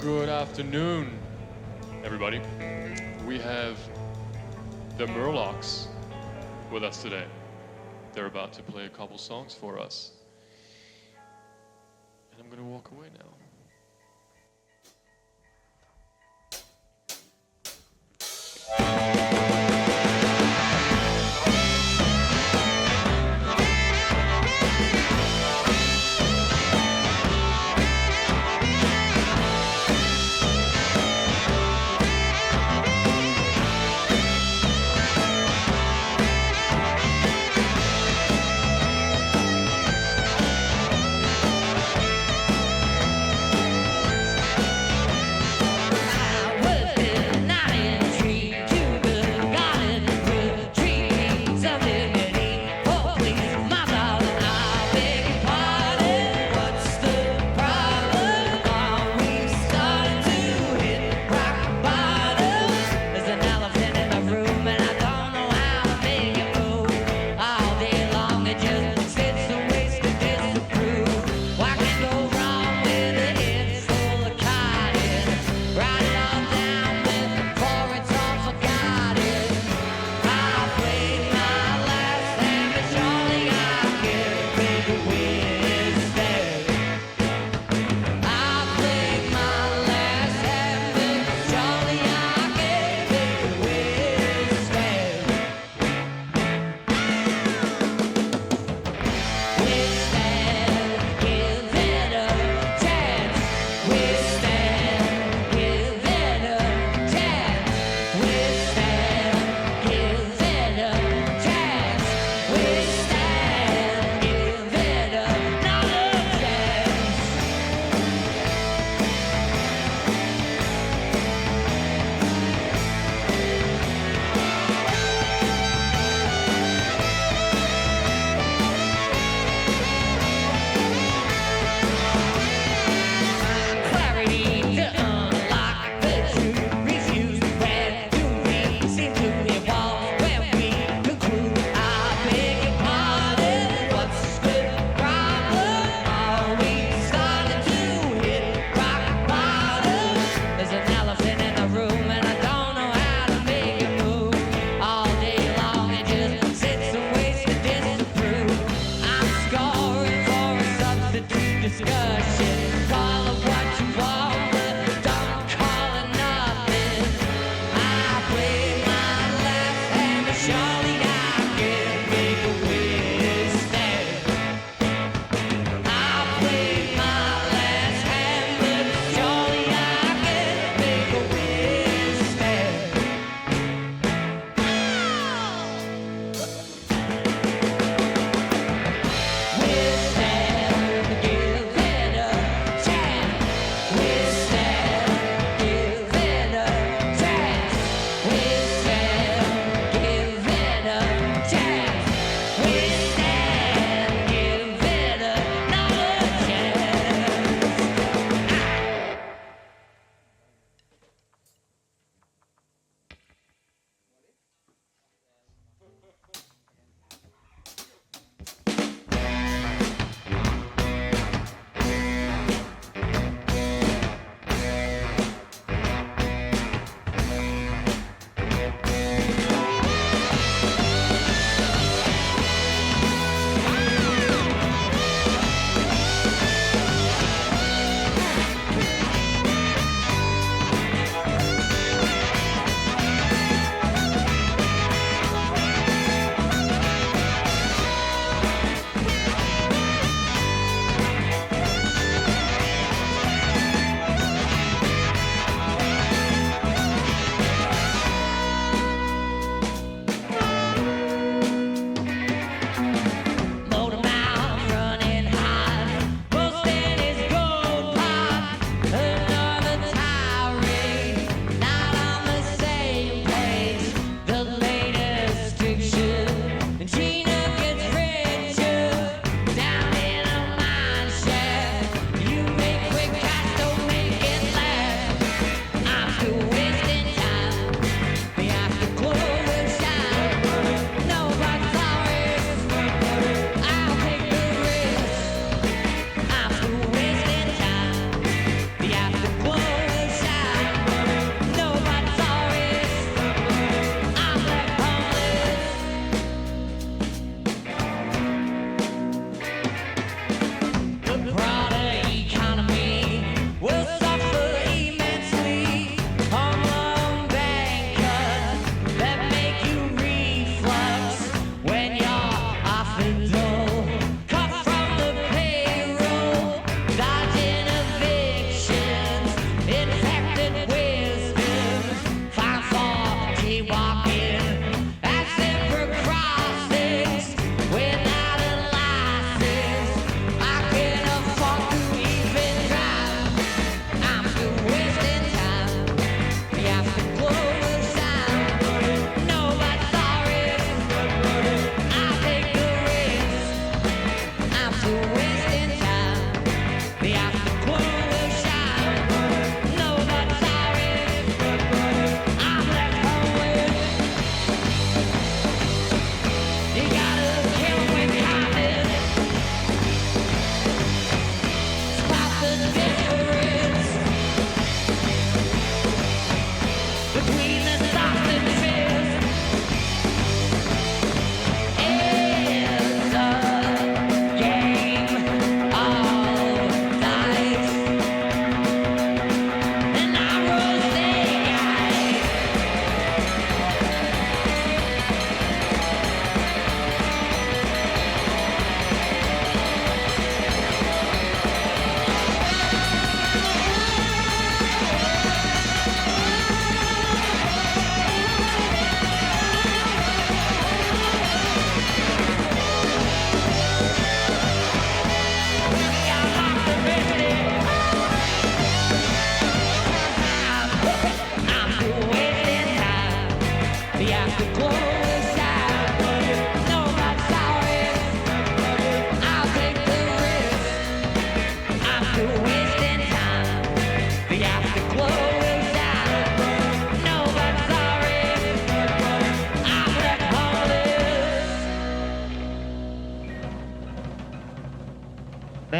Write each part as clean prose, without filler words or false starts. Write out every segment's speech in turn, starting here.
Good afternoon, everybody. We have the Murlocs with us today. They're about to play a couple songs for us. And I'm gonna walk away now.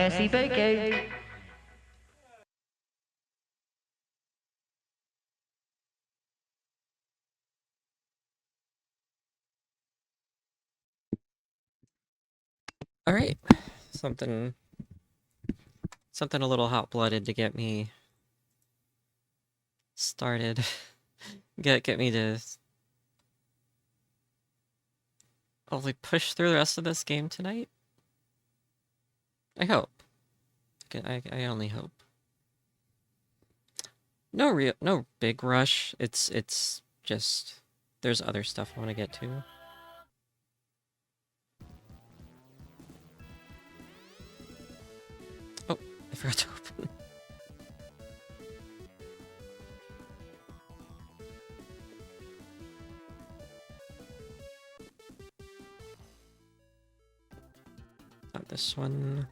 Merci beaucoup. Alright. Something a little hot-blooded to get me started. get me to hopefully push through the rest of this game tonight. I hope. I only hope. No big rush. It's just there's other stuff I want to get to. Oh, I forgot to open. Not this one.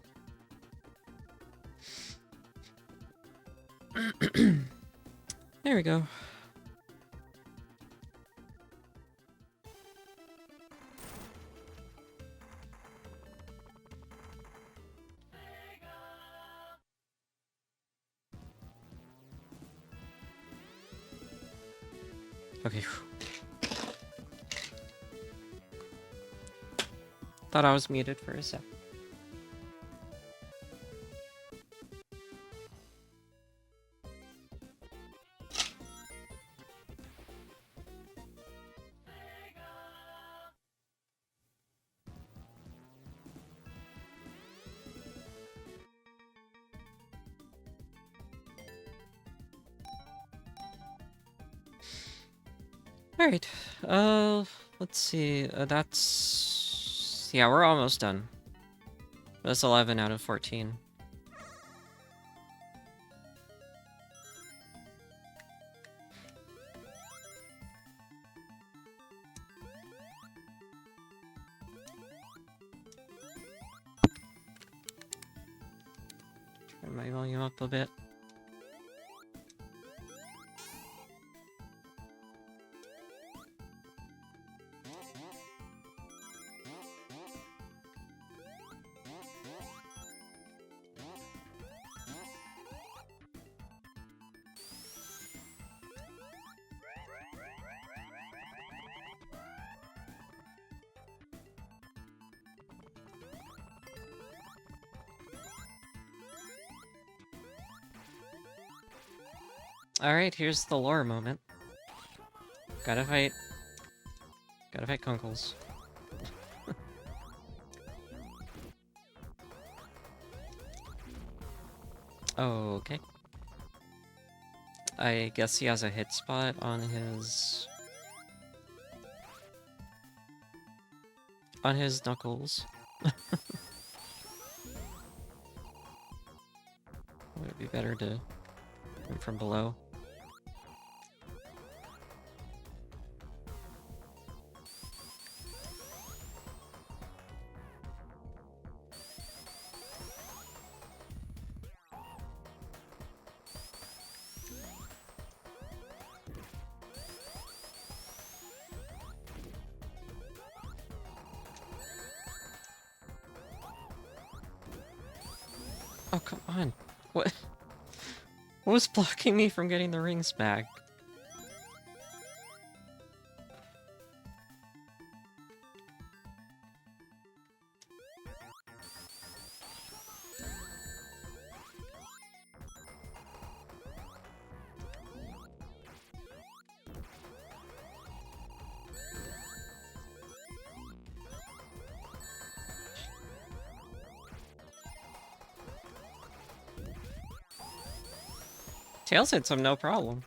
There we go. Okay. Thought I was muted for a sec. Alright, let's see, that's... Yeah, we're almost done. That's 11 out of 14. Turn my volume up a bit. Alright, here's the lore moment. Gotta fight Kunkles. Okay. I guess he has a hit spot on his knuckles. Would it be better to come from below? Oh, come on. What? What was blocking me from getting the rings back? Tails hits him, no problem.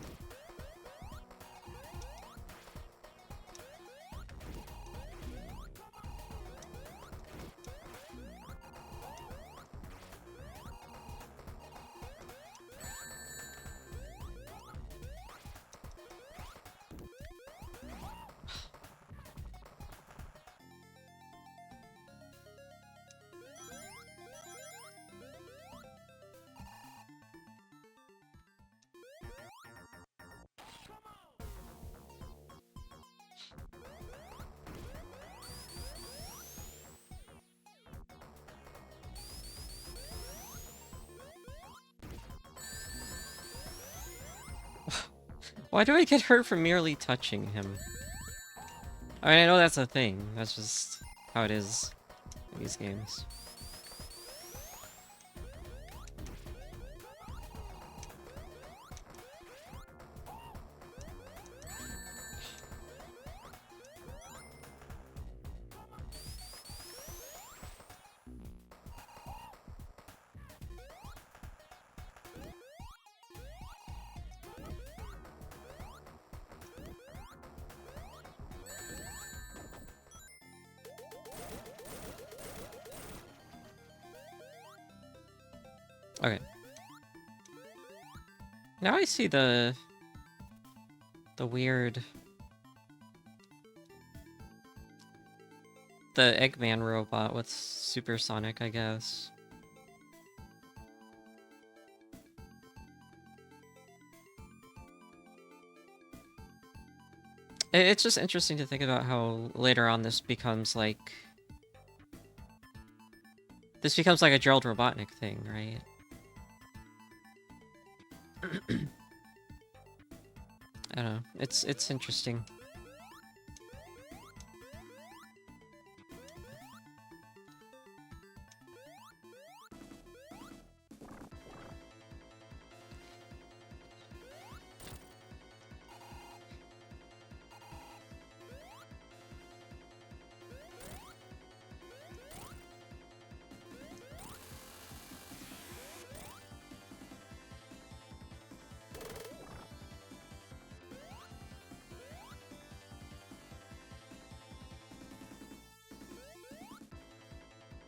Why do I get hurt from merely touching him? I mean, I know that's a thing. That's just how it is in these games. Okay. Now I see the weird... The Eggman robot with Supersonic, I guess. It's just interesting to think about how later on this becomes like... This becomes like a Gerald Robotnik thing, right? I don't know. It's interesting.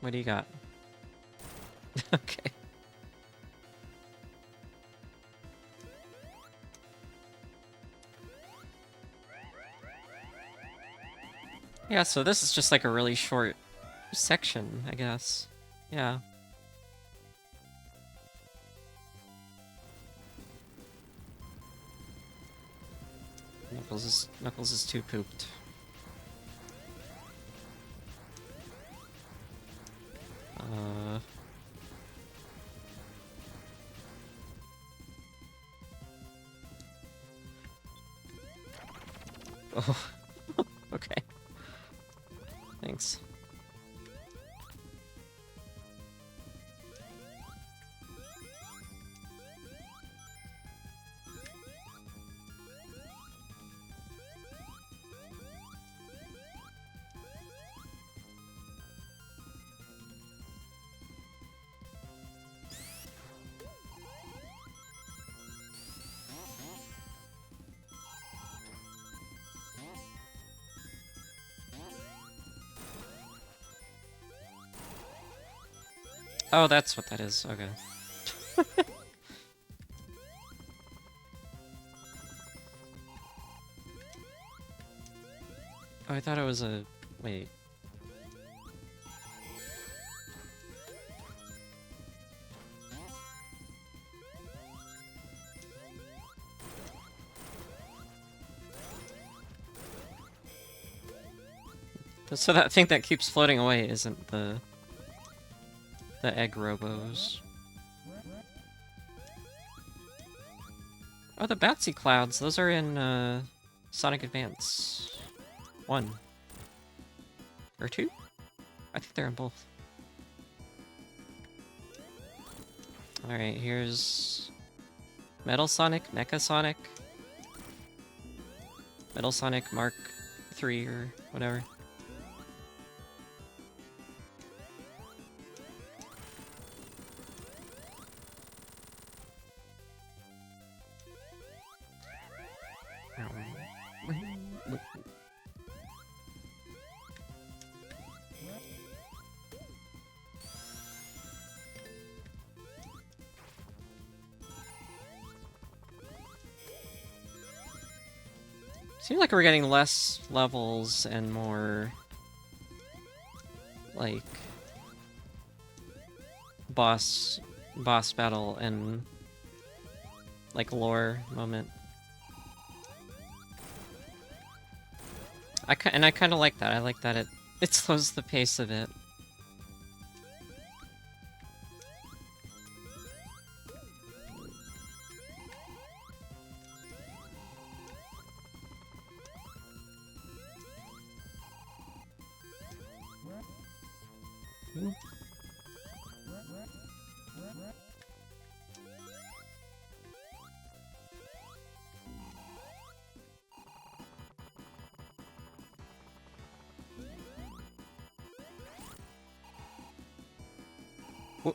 What do you got? Okay. Yeah, so this is just like a really short section, I guess. Yeah. Knuckles is too pooped. Oh, okay. Thanks. Oh, that's what that is. Okay. Oh, I thought it was a... Wait. So that thing that keeps floating away isn't the egg robos. Oh, the Batsy Clouds. Those are in Sonic Advance 1. Or 2? I think they're in both. Alright, here's Metal Sonic, Mecha Sonic, Metal Sonic Mark 3 or whatever. Seems like we're getting less levels and more, like, boss battle and, like, lore moment. I kind of like that. I like that it slows the pace a bit. good. Wha-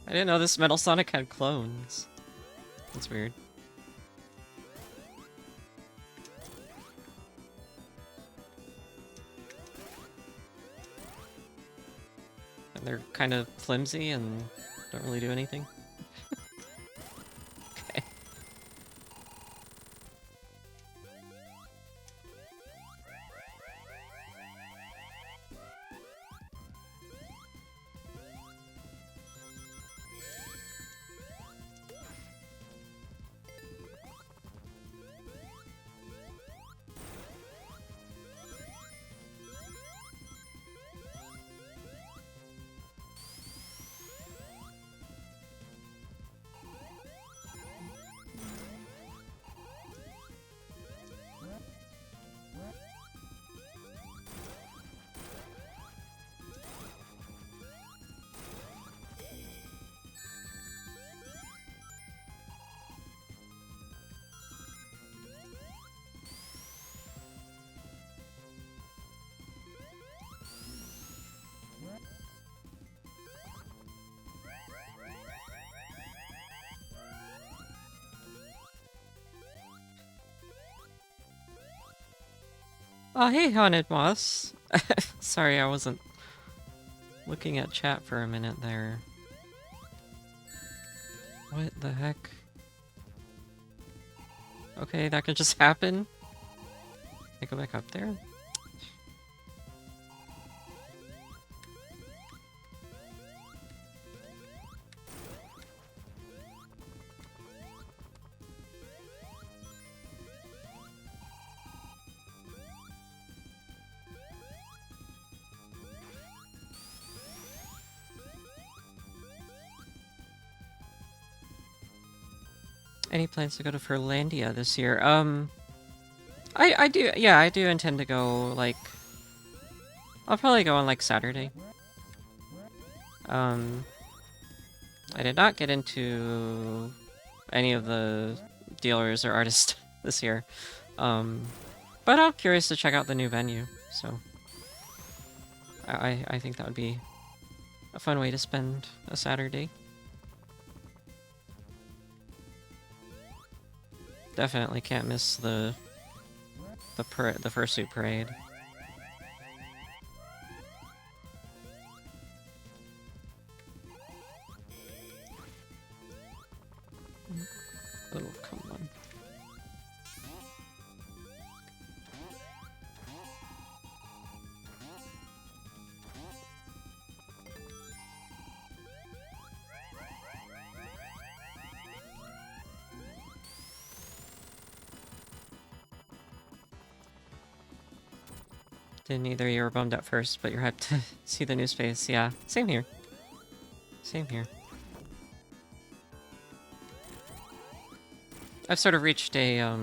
I didn't know this Metal Sonic had clones. That's weird. And they're kind of flimsy and don't really do anything. Okay. Oh, hey, Haunted Moss. Sorry, I wasn't looking at chat for a minute there. What the heck? Okay, that could just happen. I go back up there? Any plans to go to Furlandia this year? I do, yeah, I do intend to go, like... I'll probably go on, like, Saturday. I did not get into any of the dealers or artists this year. But I'm curious to check out the new venue, so... I think that would be a fun way to spend a Saturday. Definitely can't miss the fursuit parade. Oh, come on. Didn't either. You were bummed at first, but you're hyped to see the new space. Yeah, same here. Same here. I've sort of reached a,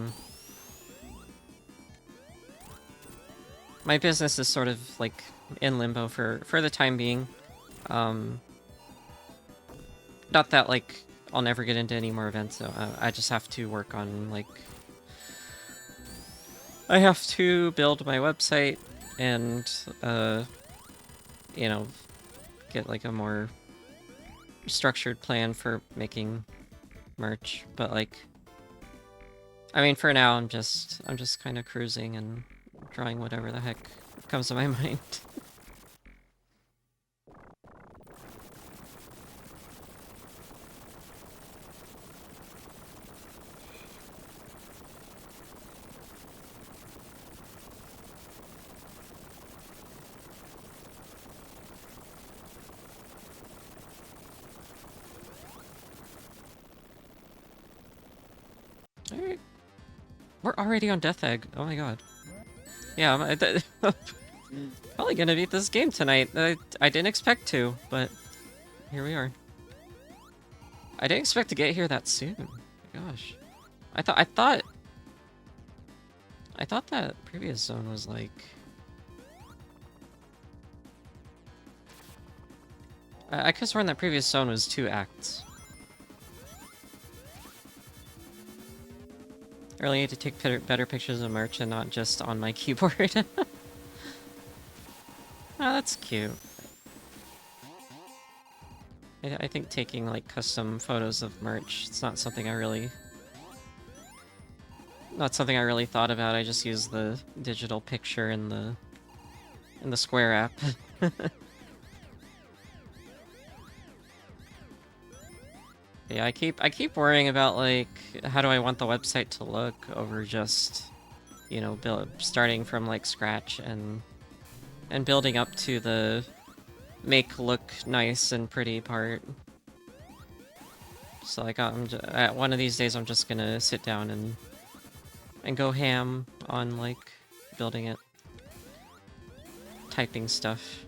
my business is sort of, like, in limbo for the time being. Not that, like, I'll never get into any more events, so I just have to work on, like... I have to build my website and, you know, get, like, a more structured plan for making merch, but, like... I mean, for now, I'm just kind of cruising and drawing whatever the heck comes to my mind. Alright. We're already on Death Egg. Oh my god. Yeah, probably gonna beat this game tonight. I didn't expect to, but here we are. I didn't expect to get here that soon. Oh my gosh. I thought I thought that previous zone was like... I could have sworn that previous zone was 2 acts. I really need to take better pictures of merch and not just on my keyboard. Oh, that's cute. I think taking like custom photos of merch, it's not something I really... Not something I really thought about. I just use the digital picture in the Square app. Yeah, I keep worrying about like how do I want the website to look over just, you know, starting from like scratch and building up to the make look nice and pretty part. So like at one of these days I'm just gonna sit down and go ham on like building it, typing stuff.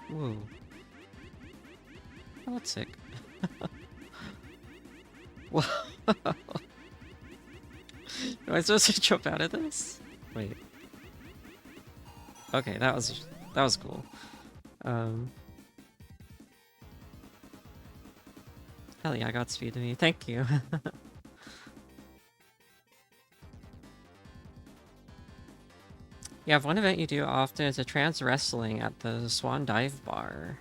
Whoa. Oh, that's sick. Whoa. Am I supposed to jump out of this? Wait. Okay, that was cool. Hell yeah, Godspeed to me. Thank you. Yeah, one event you do often is a trans wrestling at the Swan Dive Bar.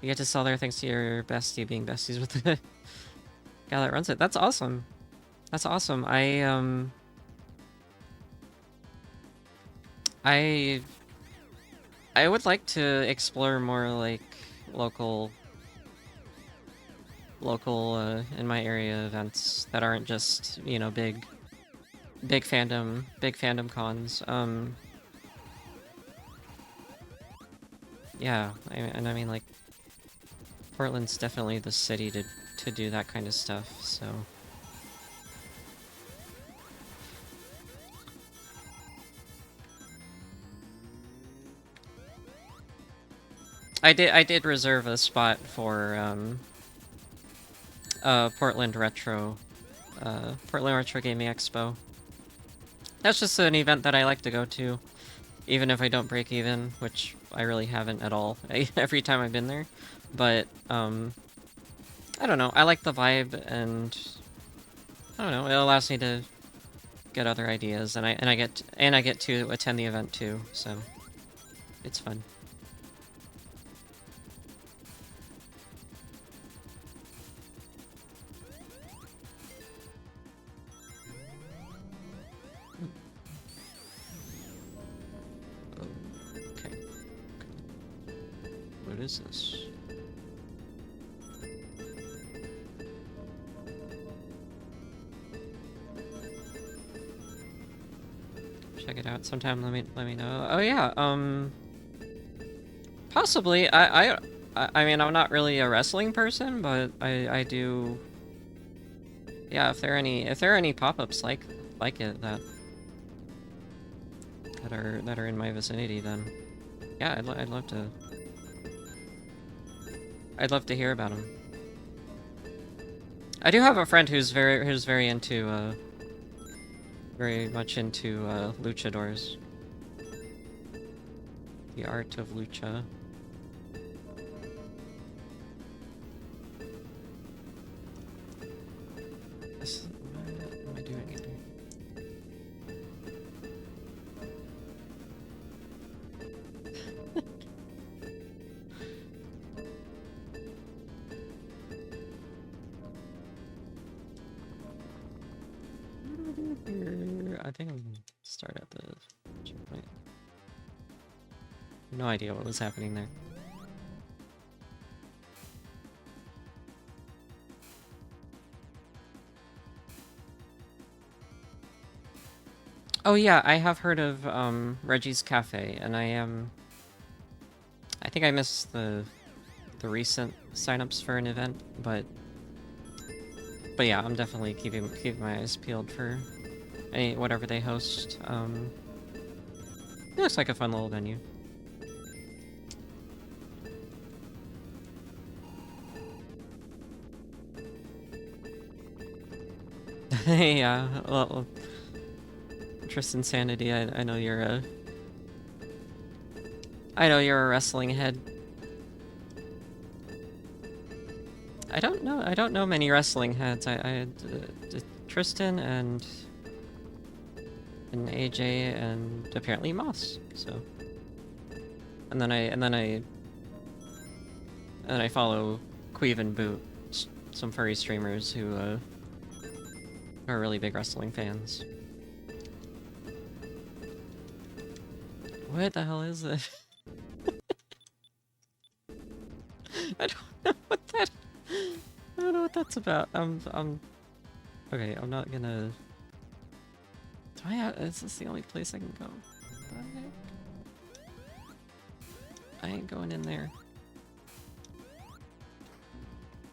You get to sell there thanks to your bestie being besties with the guy that runs it. That's awesome. That's awesome. I would like to explore more like local in my area events that aren't just, you know, big fandom cons. Yeah, I mean like Portland's definitely the city to do that kind of stuff, so I did reserve a spot for Portland Retro Gaming Expo. That's just an event that I like to go to, even if I don't break even, which I really haven't at all every time I've been there. But I don't know. I like the vibe, and I don't know. It allows me to get other ideas, and I get to attend the event too, so it's fun. Okay. What is this? Check it out sometime. Let me know. Oh yeah. Possibly. I mean, I'm not really a wrestling person, but I do. Yeah, if there are any pop-ups like it that are in my vicinity, then yeah, I'd love to. I'd love to hear about them. I do have a friend who's very into very much into luchadors. The art of lucha. What am I doing in here? I think I'm gonna start at the checkpoint. No idea what was happening there. Oh yeah, I have heard of Reggie's Cafe, and I think I missed the recent signups for an event, but yeah, I'm definitely keeping my eyes peeled for whatever they host. It looks like a fun little venue. Yeah, well, Tristan Sanity, I know you're a... I know you're a wrestling head. I don't know many wrestling heads. Tristan and AJ and apparently Moss. So, and then I follow Queeve and Boot, some furry streamers who are really big wrestling fans. What the hell is it? I don't know what that. I don't know what that's about. Okay, I'm not gonna. Do I have, is this the only place I can go? What the heck? I ain't going in there.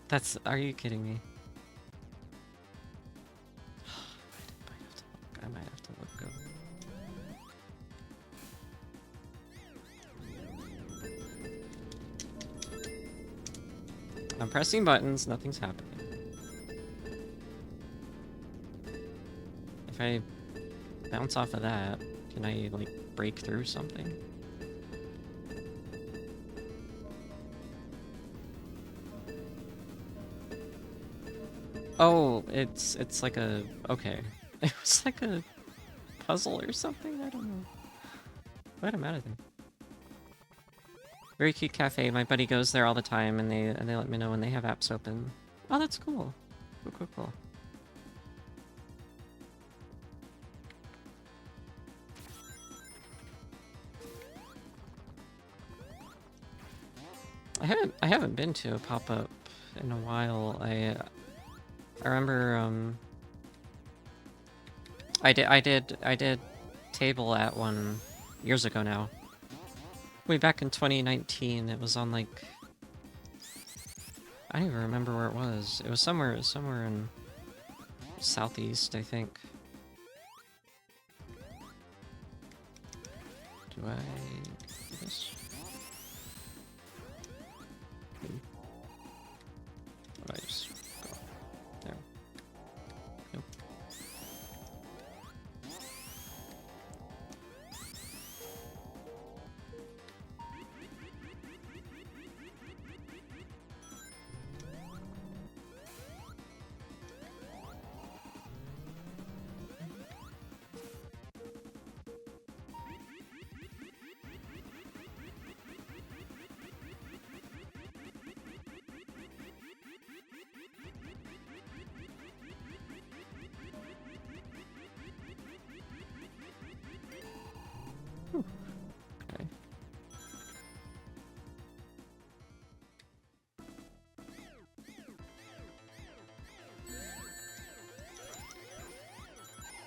That's. Are you kidding me? I might have to look. Go. I'm pressing buttons, nothing's happening. If I bounce off of that, can I, like, break through something? Oh, it's like a... Okay. It was like a puzzle or something? I don't know. What am I out of there? Very cute cafe. My buddy goes there all the time, and they let me know when they have apps open. Oh, that's cool. Cool. I haven't been to a pop-up in a while. I remember I did table at one years ago now. Way back in 2019, it was on like... I don't even remember where it was. It was somewhere in Southeast, I think. Do I do this? What do I just go? There. Nope. Okay.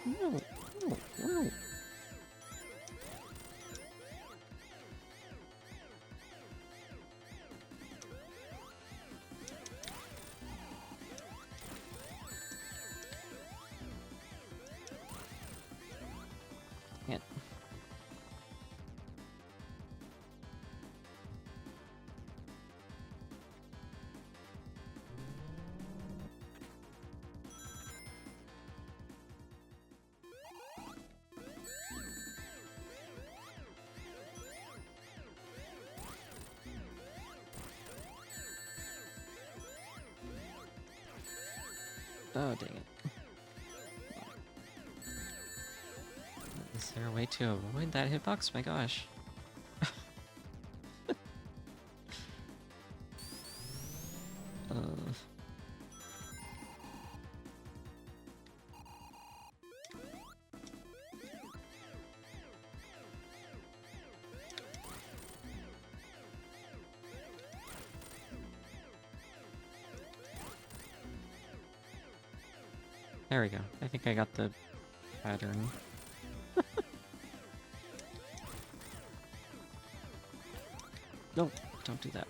No. Can't. Oh, dang it. Is there a way to avoid that hitbox? My gosh. There we go. I think I got the pattern. No, don't do that.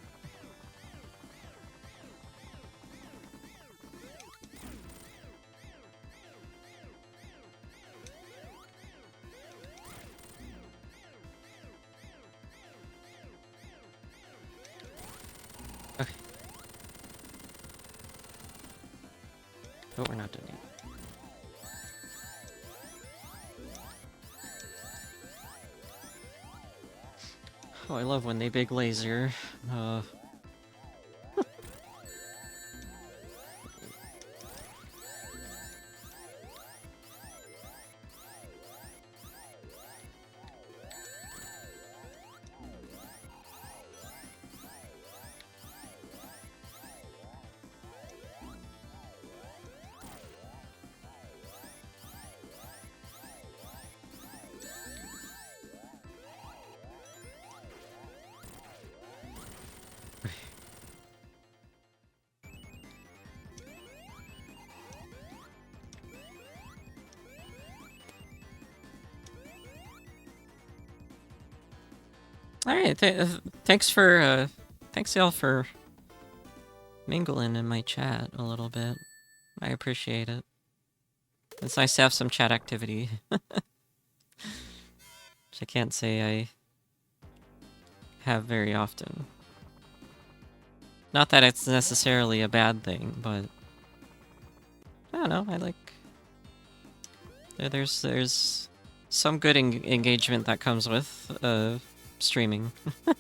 Okay. Oh, we're not done yet. Oh, I love when they big laser. All right, thanks for thanks y'all for mingling in my chat a little bit. I appreciate it. It's nice to have some chat activity. Which I can't say I have very often. Not that it's necessarily a bad thing, but I don't know. I like there's some good engagement that comes with streaming. Okay.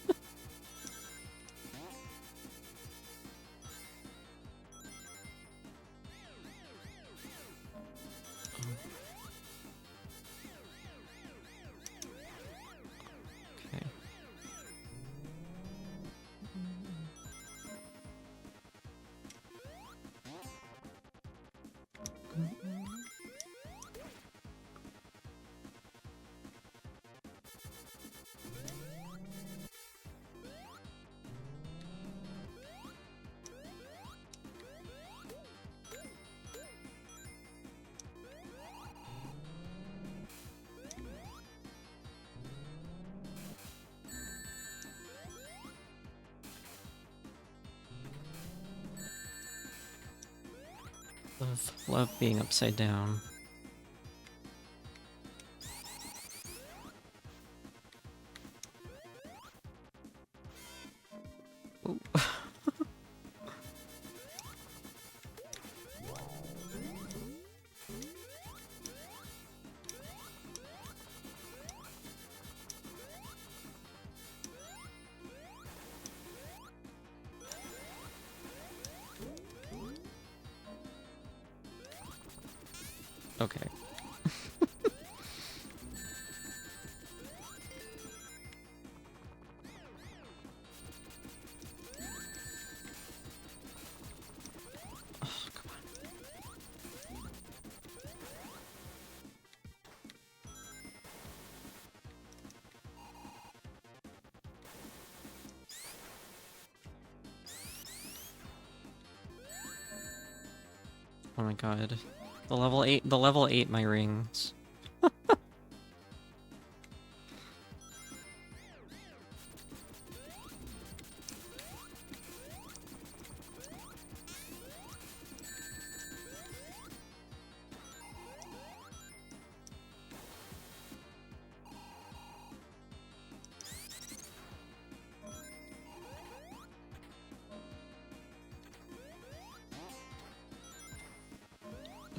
Love being upside down. Ooh. Okay. Oh, come on. Oh my god. The level 8 my rings.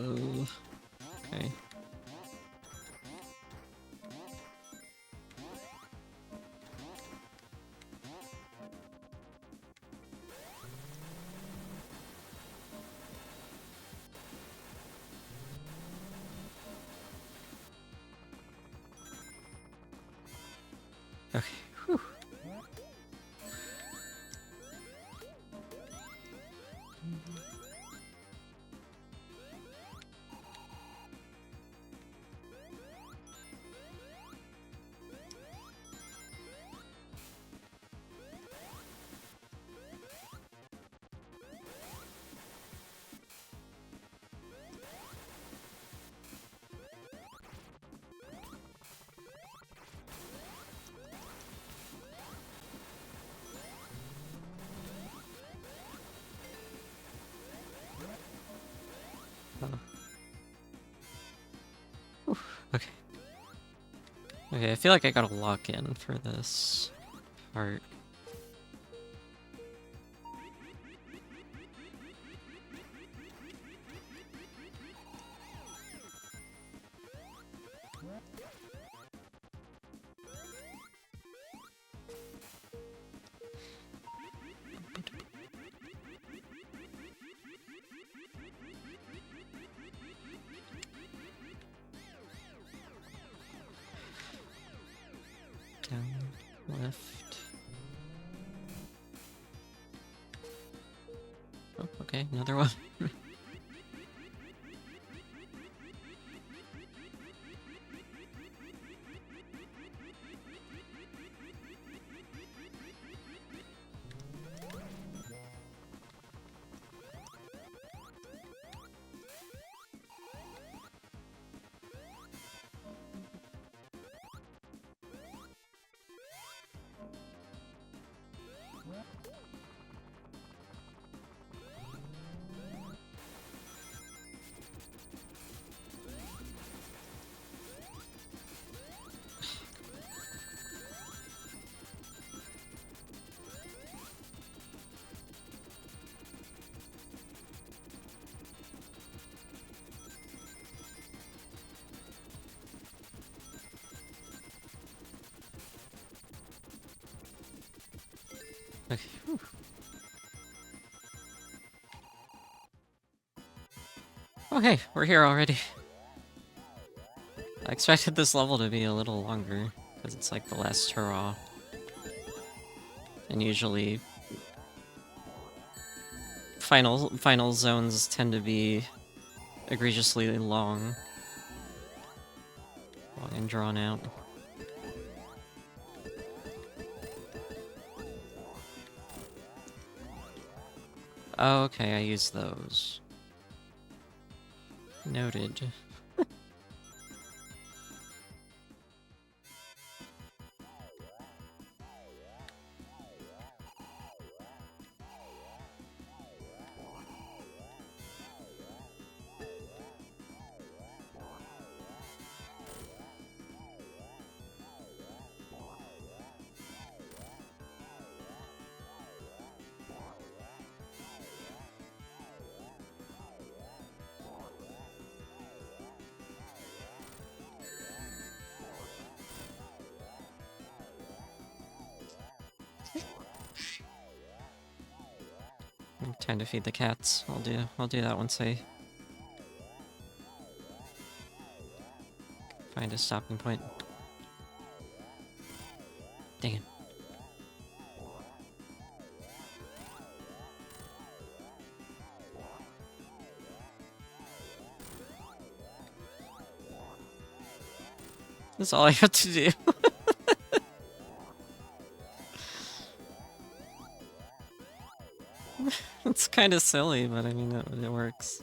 Oh. Okay. Okay. Whew. Okay. Okay, I feel like I gotta lock in for this part. Down, left. Oh, okay, another one. Okay. Whew. Oh hey, we're here already. I expected this level to be a little longer, because it's like the last hurrah. And usually final zones tend to be egregiously long and drawn out. Oh, okay, I use those. Noted. Time to feed the cats. I'll do that once I find a stopping point. Dang it. That's all I have to do. It's kind of silly, but I mean, it works.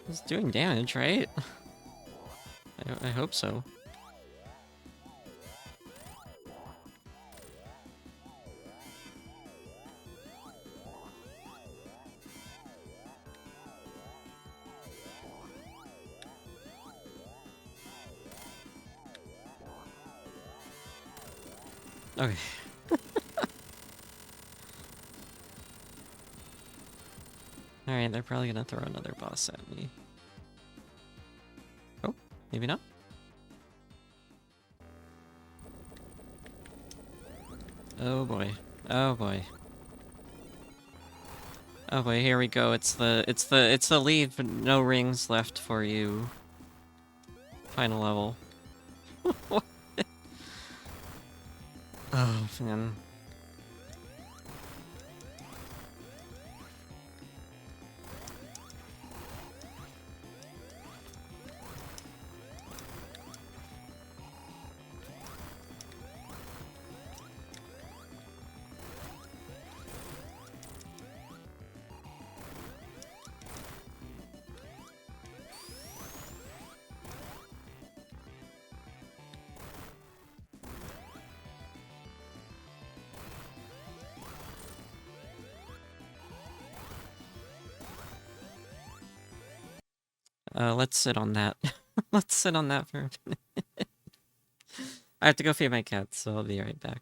It's doing damage, right? I hope so. Okay. Alright, they're probably gonna throw another boss at me. Oh, maybe not. Oh boy. Oh boy. Oh boy, here we go. It's the leave no rings left for you. Final level. Oh man. Let's sit on that. Let's sit on that for a minute. I have to go feed my cats, so I'll be right back.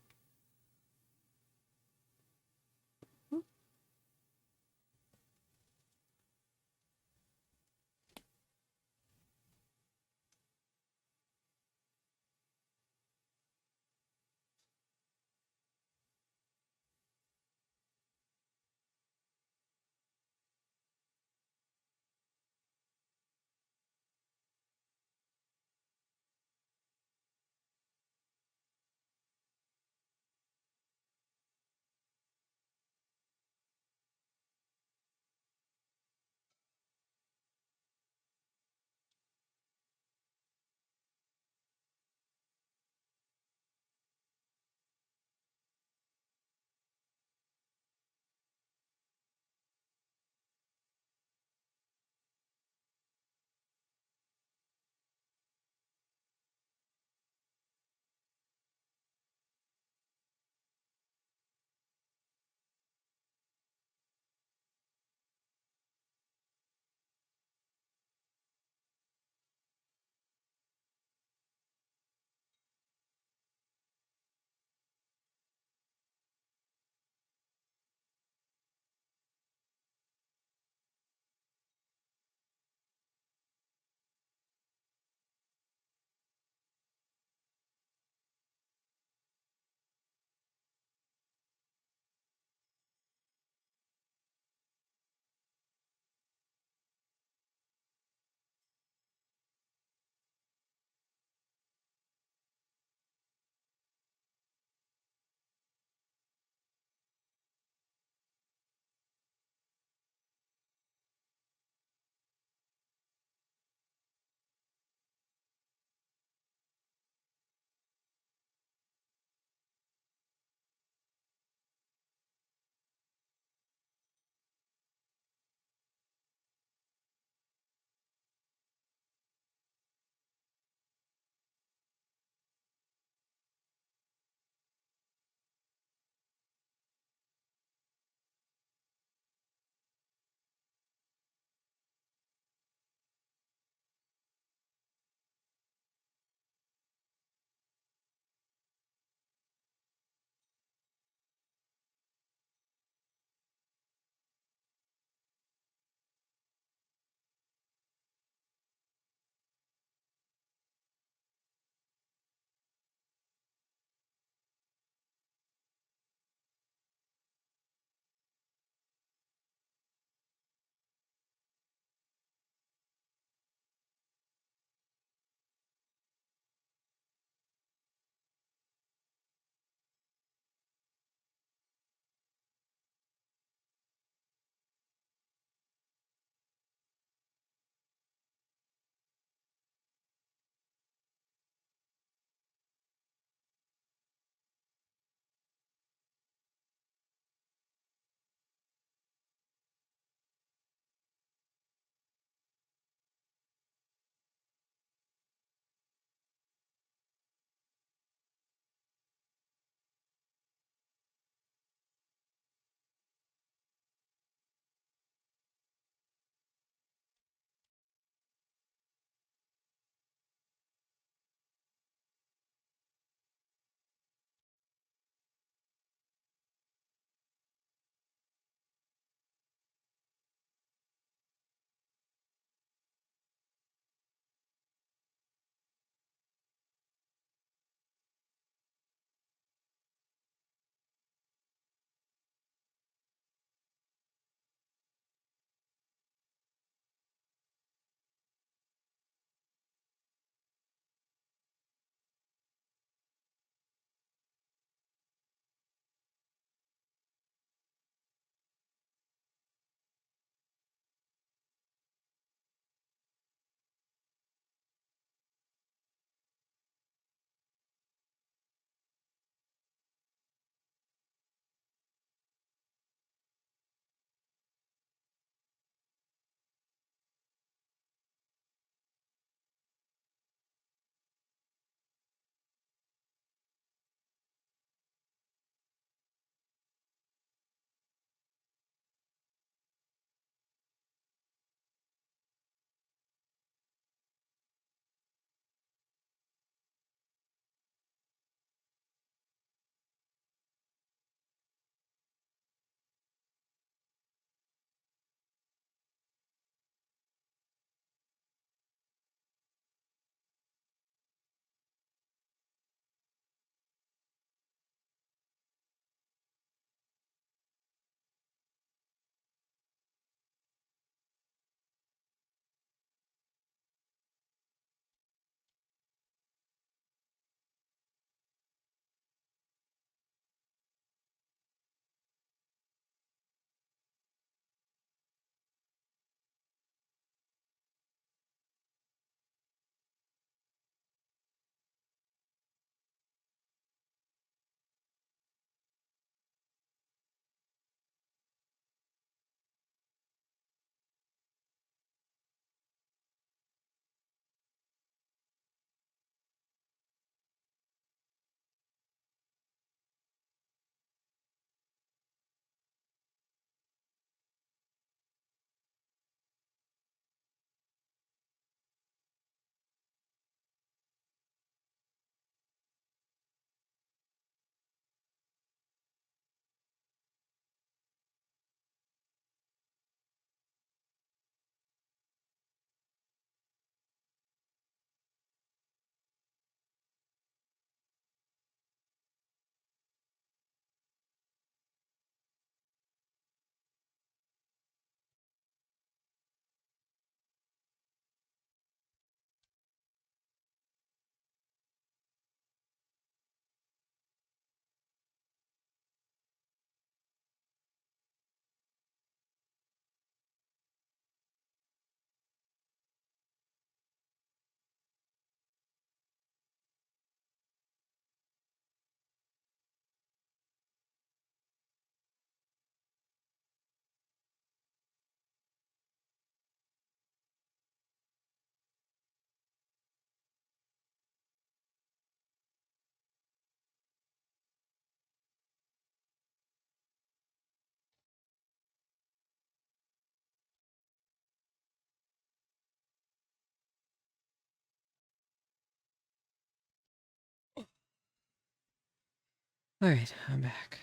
Alright, I'm back.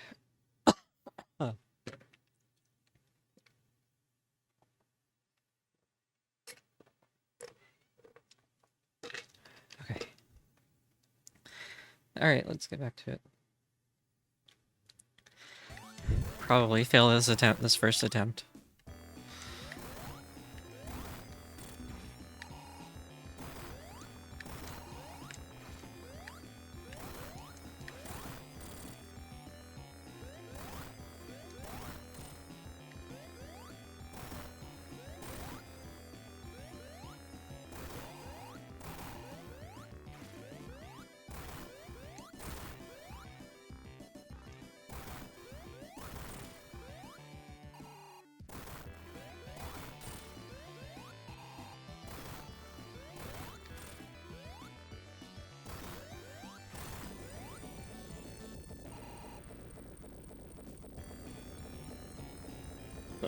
Oh. Okay. Alright, let's get back to it. Probably fail this first attempt.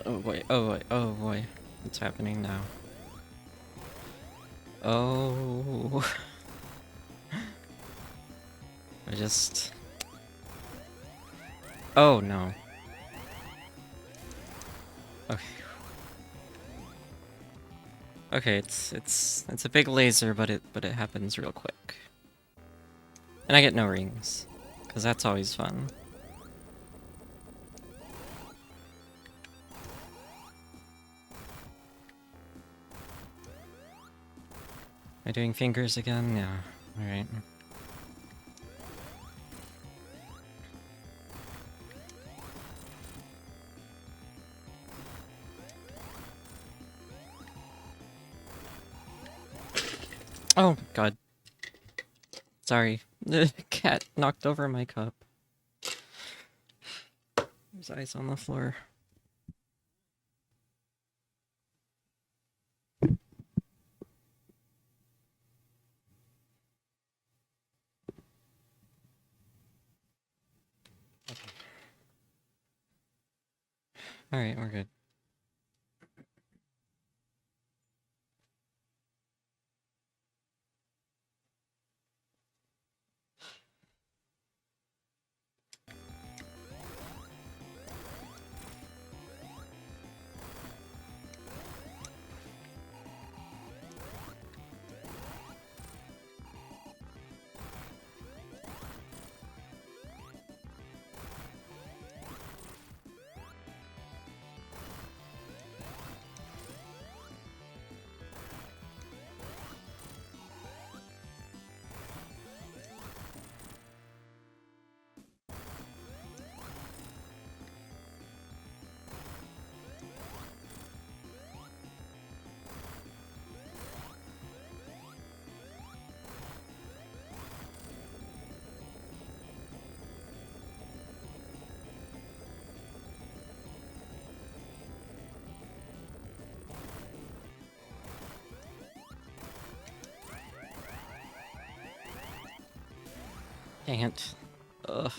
Oh boy, oh boy, oh boy. What's happening now? Oh. I just... Oh no. Okay. Okay, it's a big laser, but it happens real quick. And I get no rings, because that's always fun. Am I doing fingers again? Yeah. Alright. Oh, God. Sorry. The cat knocked over my cup. There's ice on the floor. Alright, we're good. Dang it. Ugh.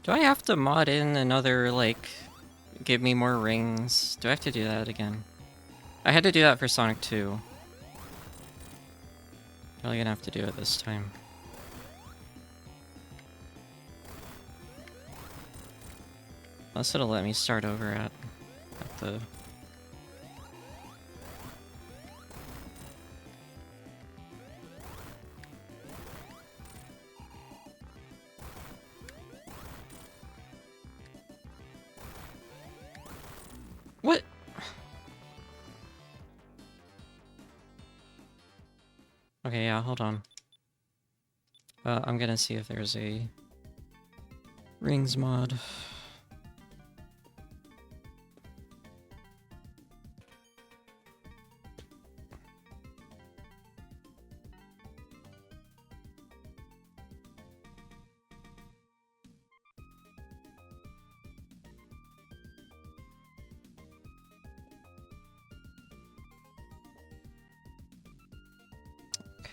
Do I have to mod in another, like, give me more rings? Do I have to do that again? I had to do that for Sonic 2. Probably gonna have to do it this time. Unless it'll let me start over at the... What? Okay, yeah, hold on. I'm gonna see if there's a rings mod.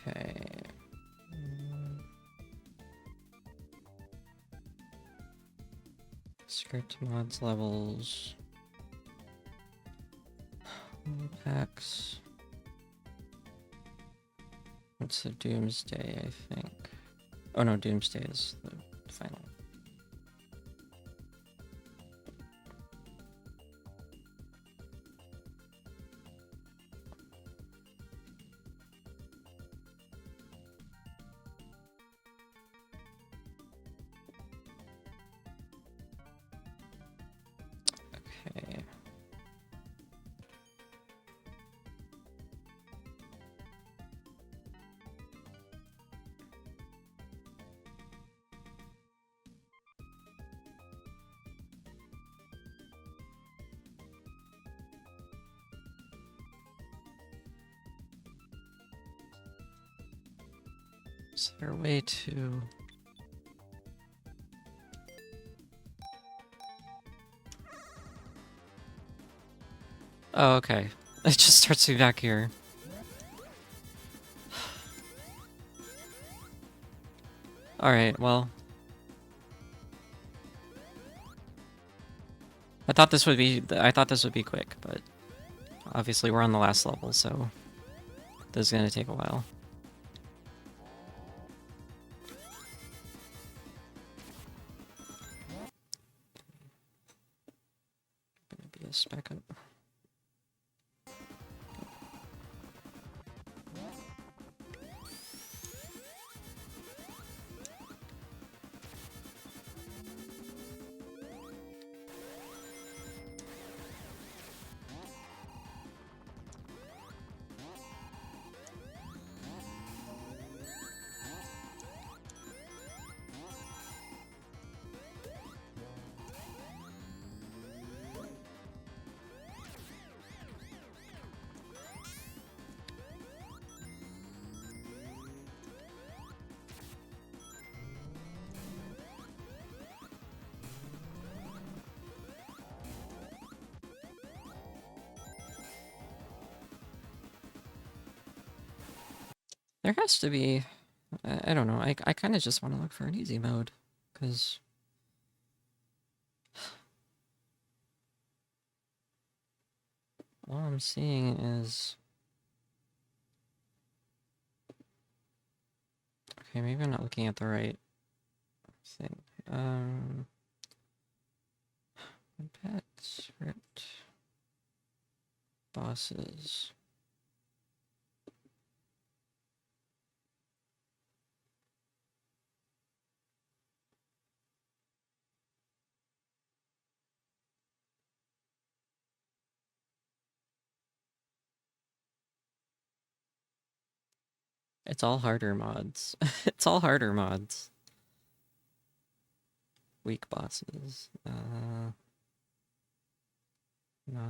Okay. Script mods levels. Packs. What's the Doomsday, I think? Oh no, Doomsday is the final. Okay. Is there a way to... Oh, okay. It just starts me back here. Alright, well... I thought this would be quick, but... Obviously we're on the last level, so... This is gonna take a while. Gonna be a spec up. There has to be... I don't know, I kind of just want to look for an easy mode, because... All I'm seeing is... Okay, maybe I'm not looking at the right thing. Pet script bosses. It's all harder mods. It's all harder mods. Weak bosses. No,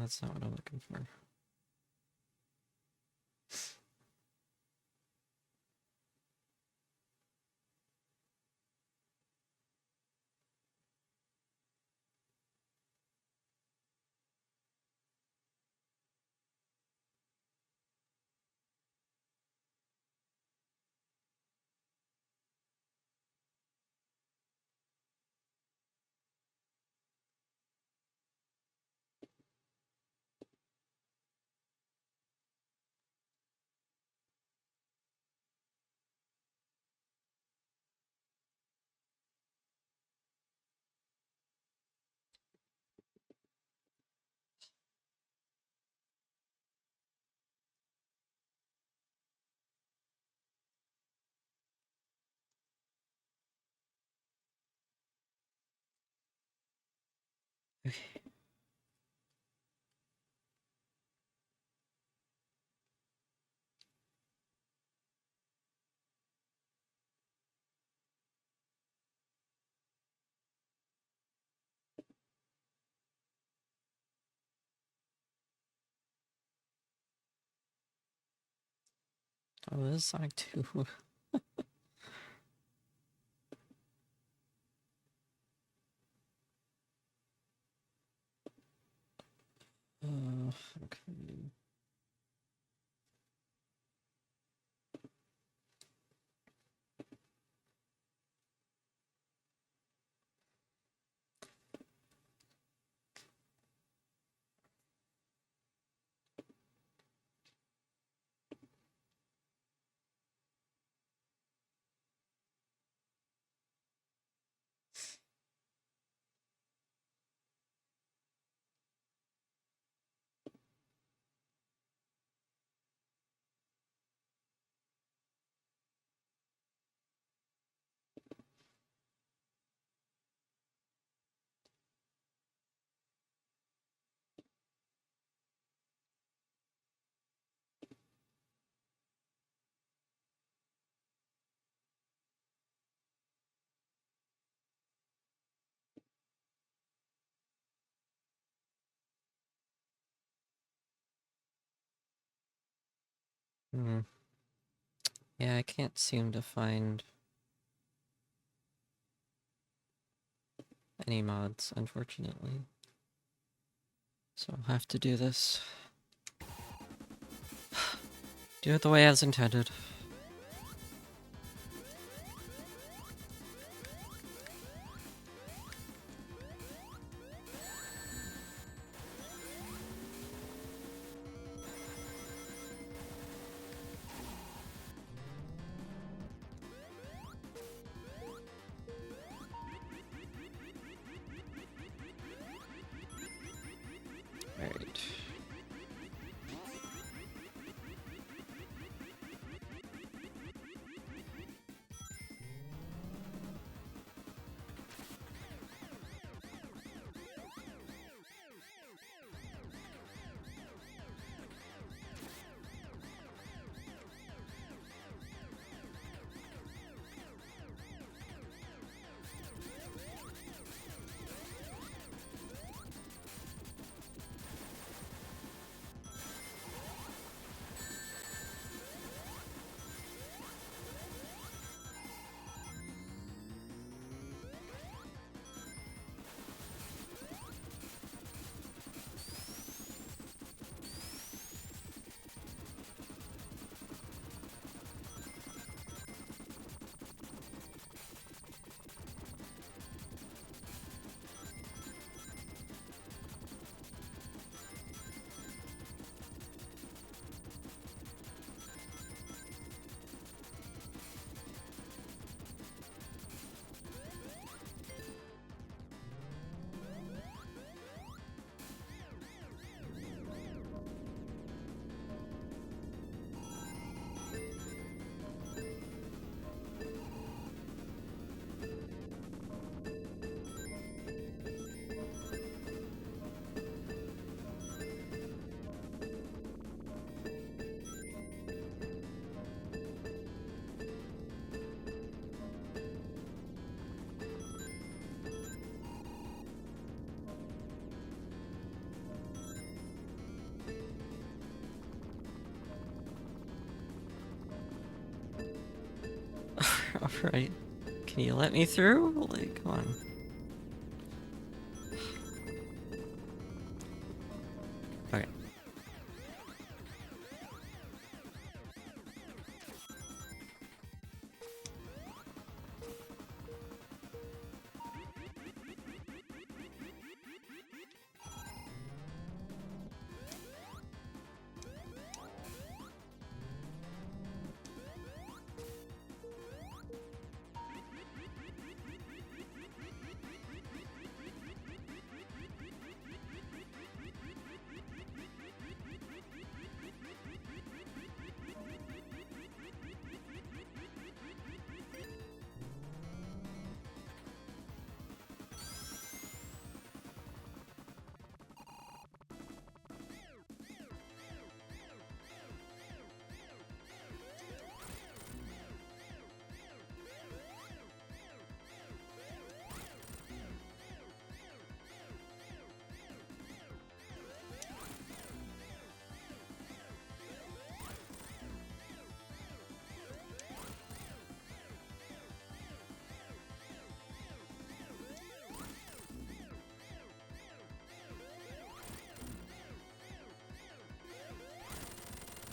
that's not what I'm looking for. Okay. Oh, this is Sonic 2. Okay. Hmm. Yeah, I can't seem to find any mods, unfortunately. So I'll have to do this. Do it the way as intended. Alright. Alright. Can you let me through? Like, come on. Okay.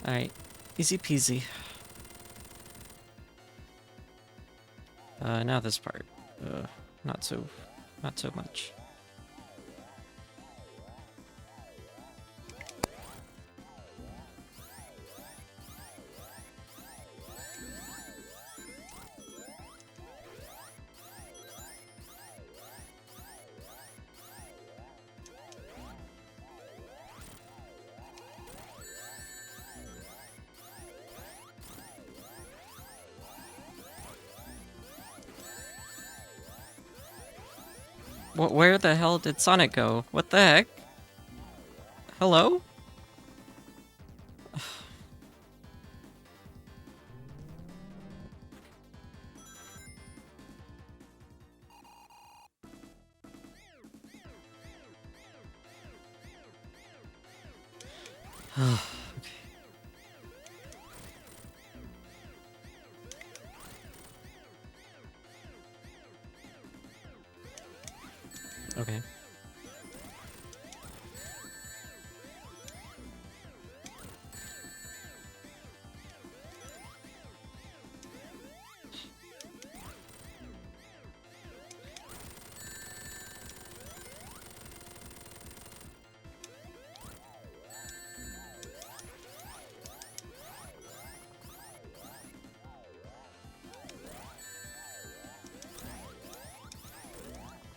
Alright. Easy peasy. Now this part. Not so much. Where the hell did Sonic go? What the heck? Hello? Okay. Okay.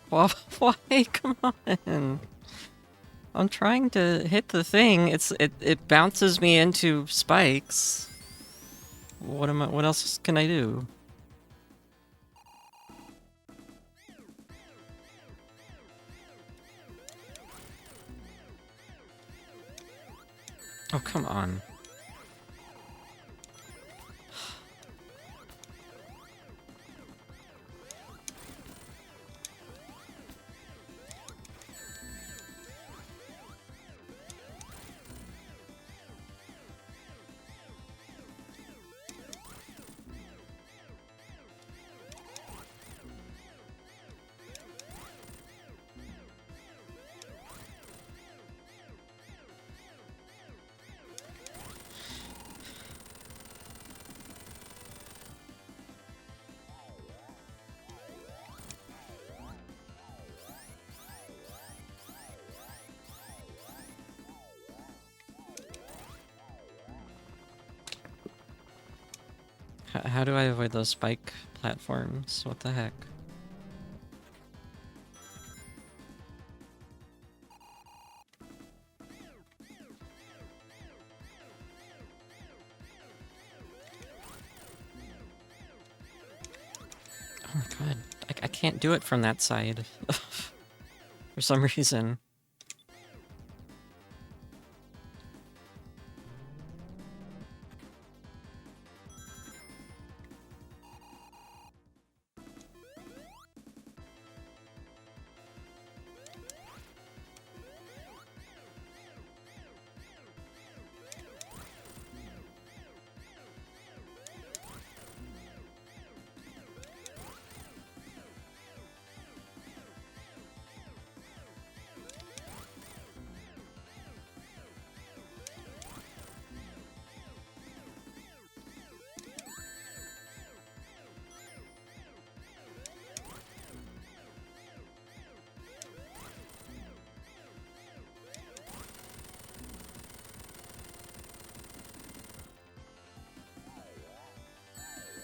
Well, why? Come on. I'm trying to hit the thing. It bounces me into spikes. What else can I do? Oh, come on. How do I avoid those spike platforms? What the heck? Oh my god. I can't do it from that side. For some reason.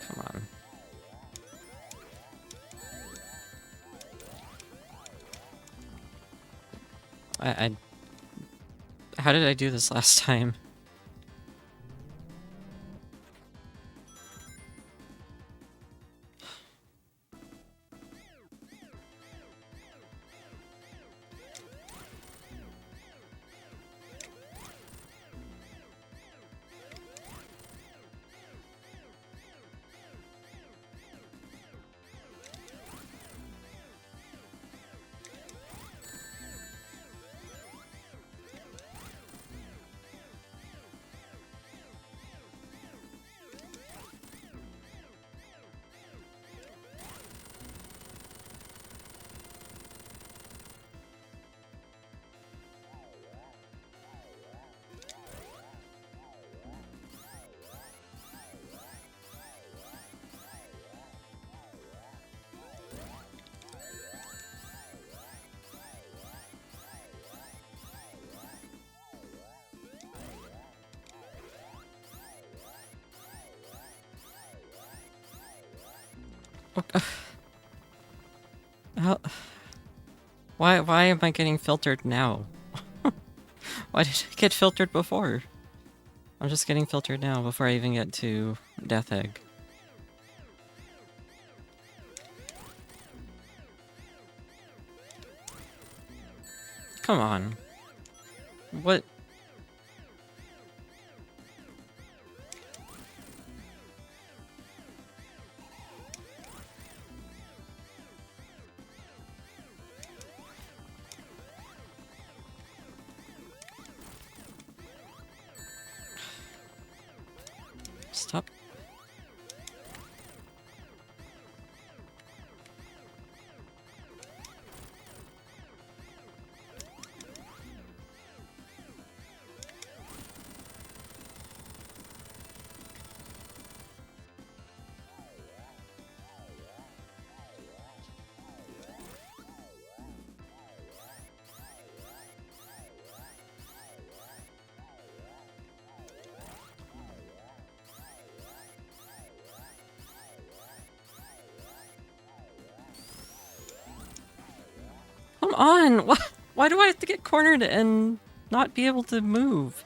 Come on. I... How did I do this last time? How... Why am I getting filtered now? Why did I get filtered before? I'm just getting filtered now before I even get to Death Egg. Come on. What? Stop. Come on! Why do I have to get cornered and not be able to move?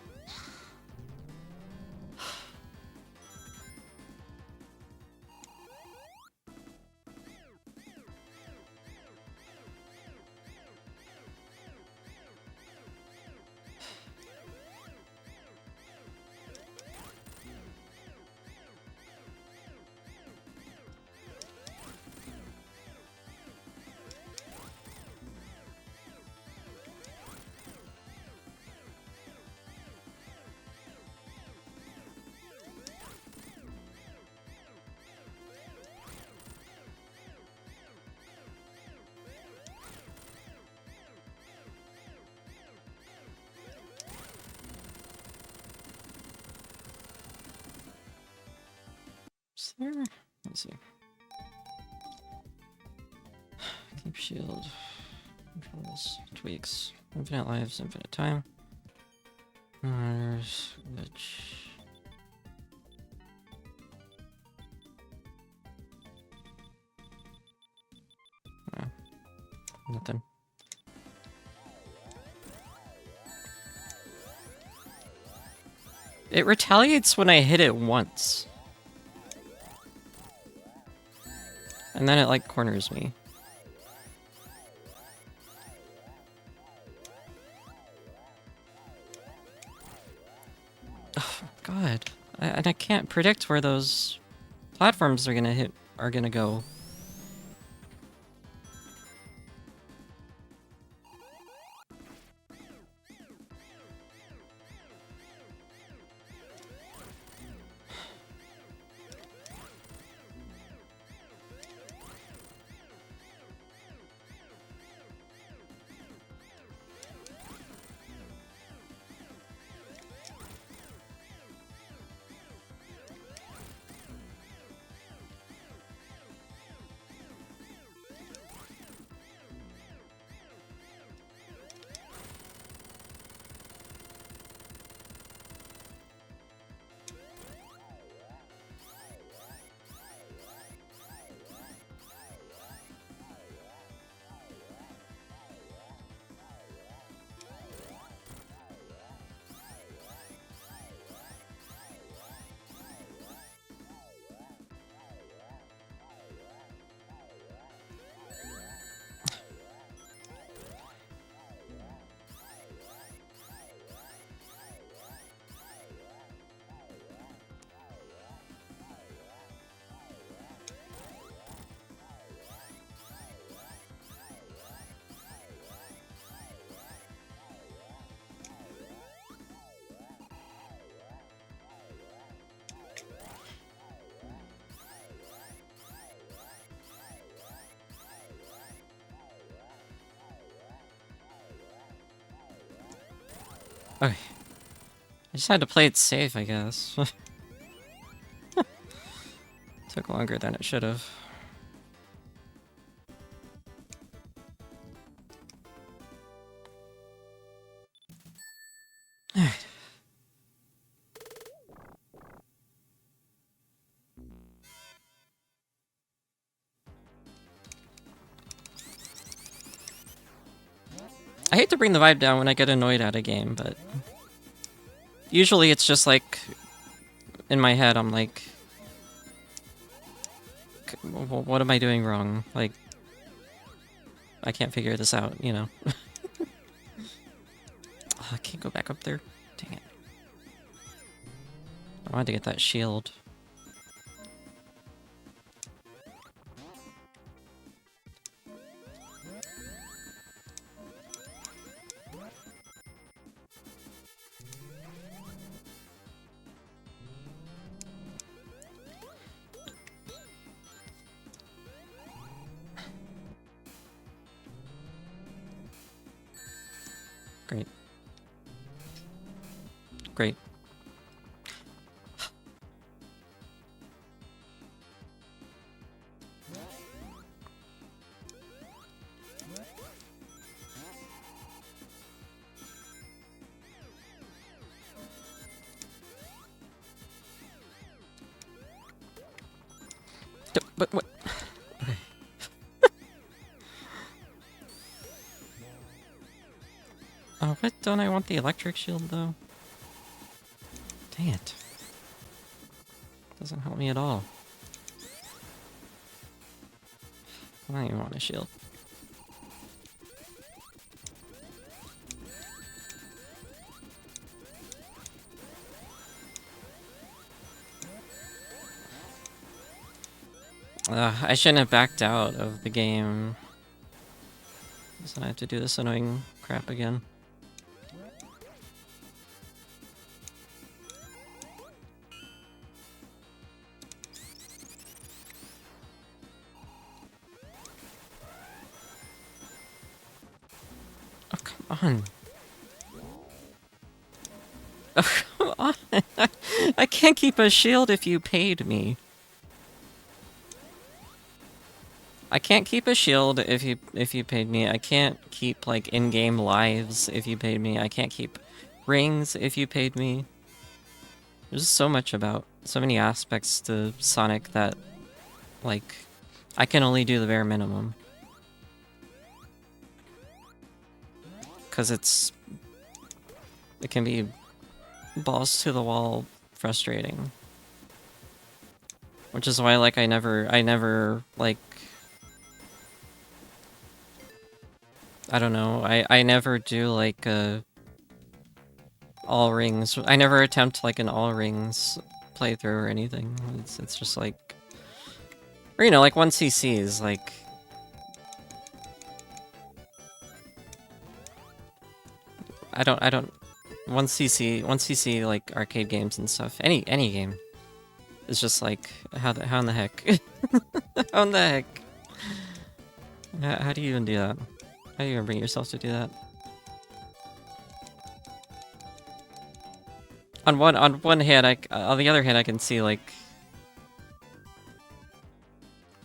Is there? Let's see. Keep shield. Controls. Tweaks. Infinite lives, infinite time. Glitch. No. Nothing. It retaliates when I hit it once. And then it, like, corners me. Oh, God. And I can't predict where those platforms are gonna go. Okay. I just had to play it safe, I guess. Took longer than it should have. Alright. I hate to bring the vibe down when I get annoyed at a game, but usually it's just like, in my head, I'm like, what am I doing wrong? Like, I can't figure this out, you know? Oh, I can't go back up there. Dang it. I wanted to get that shield. Great. Great. But what? Okay. don't I want the electric shield, though? Dang it. Doesn't help me at all. I don't even want a shield. I shouldn't have backed out of the game. So I have to do this annoying crap again. Oh, come on. Oh, come on. I can't keep a shield if you paid me. I can't keep a shield if you paid me. I can't keep like in-game lives if you paid me. I can't keep rings if you paid me. There's so much about so many aspects to Sonic that like I can only do the bare minimum. 'Cause it can be balls to the wall frustrating. Which is why like I never like I don't know. I never do like all rings. I never attempt like an all rings playthrough or anything. It's just like, or you know, like 1cc like I don't 1cc like arcade games and stuff. Any game. It's just like how in the heck? How in the heck? How do you even do that? How do you even bring yourself to do that? On one hand, on the other hand, I can see like,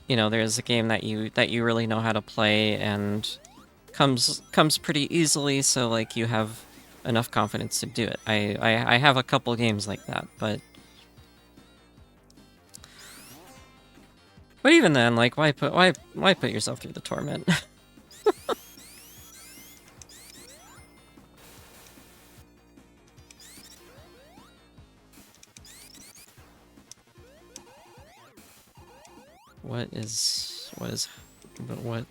you know, there's a game that you really know how to play and comes pretty easily, so like you have enough confidence to do it. I have a couple games like that, but even then, like why put yourself through the torment? What?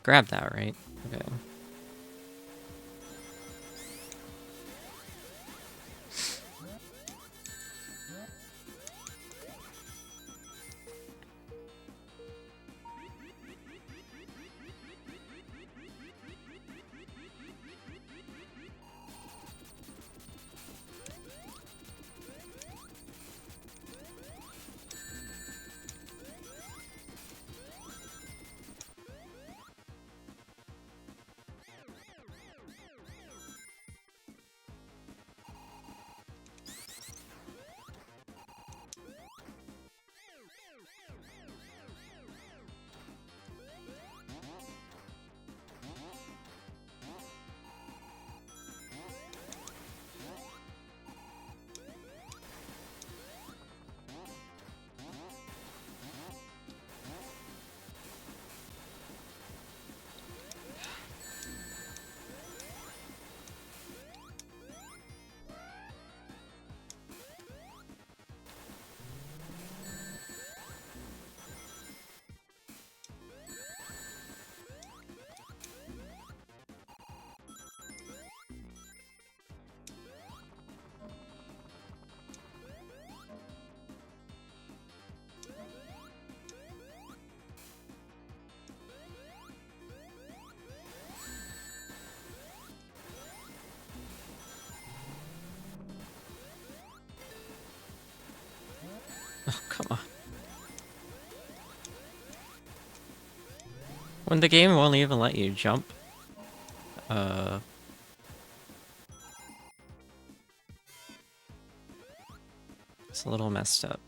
Grab that, right? Okay. Oh, come on. When the game won't even let you jump. It's a little messed up.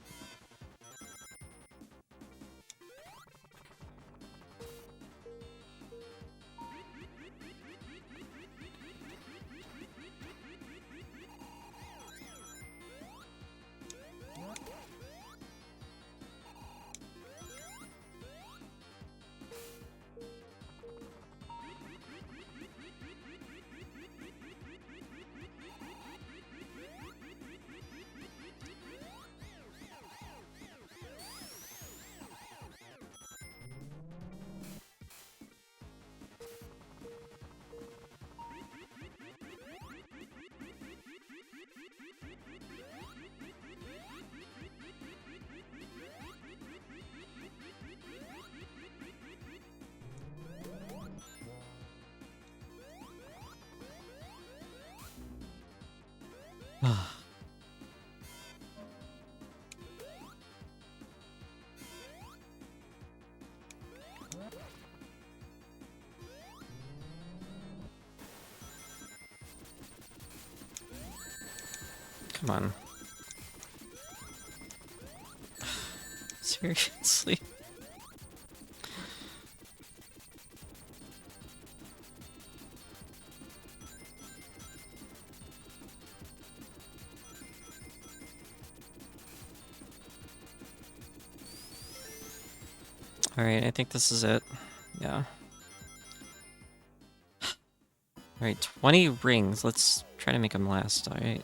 Come on. Seriously? Alright, I think this is it. Yeah. Alright, 20 rings. Let's try to make them last, alright?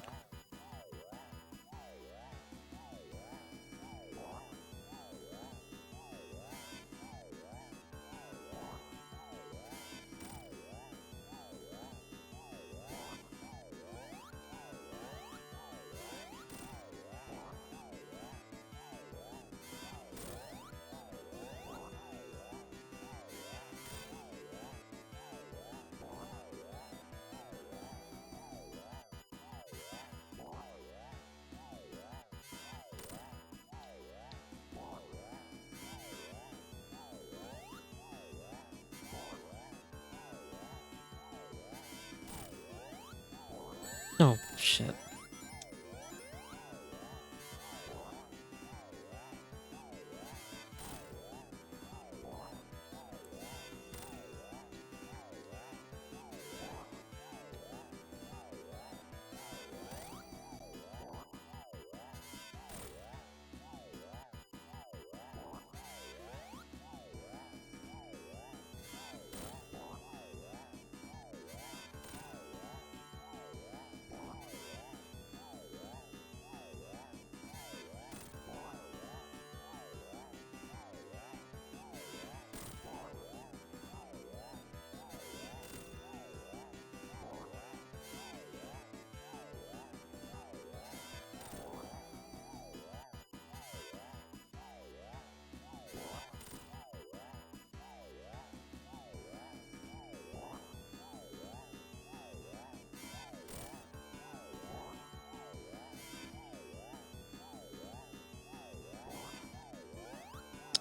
Oh, shit.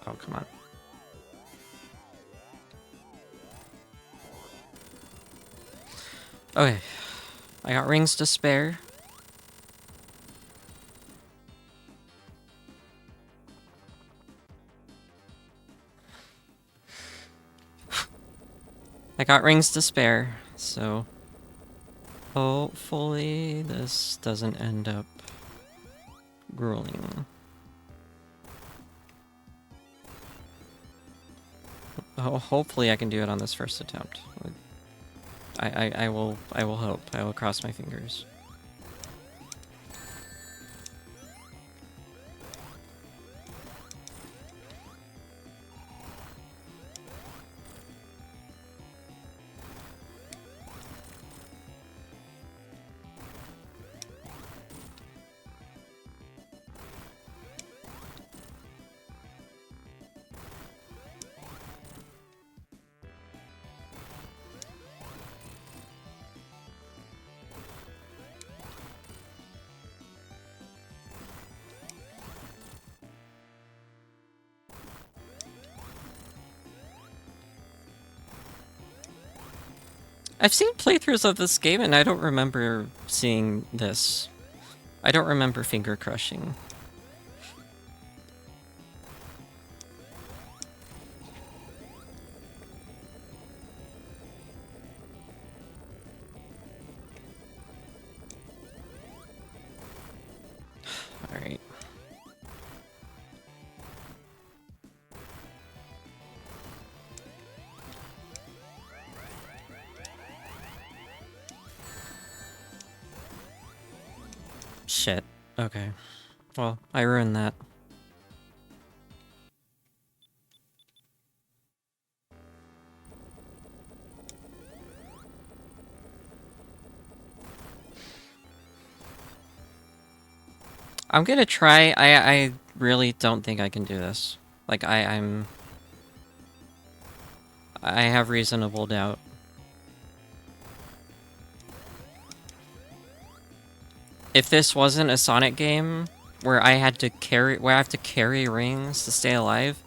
Oh, come on. Okay. I got rings to spare. I got rings to spare, so hopefully this doesn't end up grueling. Oh, hopefully I can do it on this first attempt. I will hope. I will cross my fingers. I've seen playthroughs of this game and I don't remember seeing this. I don't remember finger crushing. Alright. Shit. Okay. Well, I ruined that. I'm gonna try. I really don't think I can do this. Like, I have reasonable doubt. If this wasn't a Sonic game where I have to carry rings to stay alive,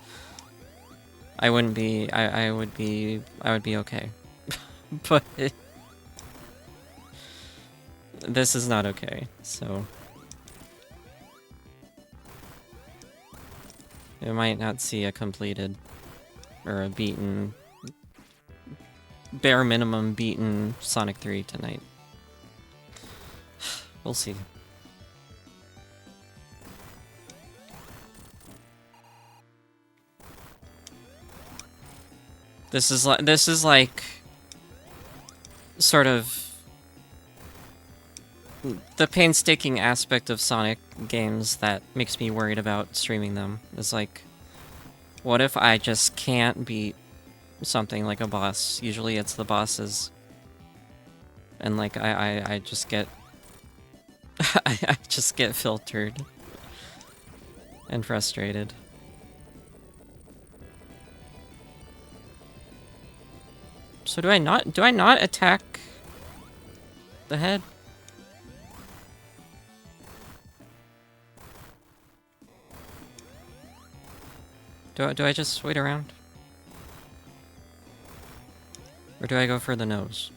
I wouldn't be. I would be okay. But this is not okay. So We might not see a completed or a beaten, bare minimum beaten Sonic 3 tonight. We'll see. This is like sort of the painstaking aspect of Sonic games that makes me worried about streaming them. Is like, what if I just can't beat something like a boss? Usually it's the bosses. And like I just get I just get filtered and frustrated. So do I not attack the head? Do I just wait around? Or do I go for the nose?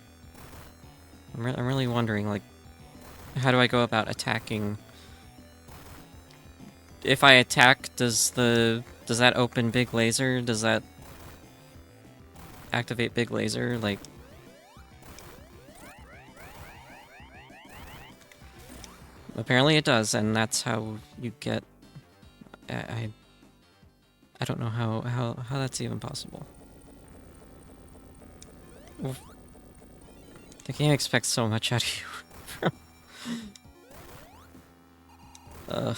I'm really wondering, like, how do I go about attacking? If I attack, does that open Big Laser? Does that activate Big Laser? Like, apparently it does, and that's how you get. I don't know how that's even possible. Oof. The game expects so much out of you. Ugh.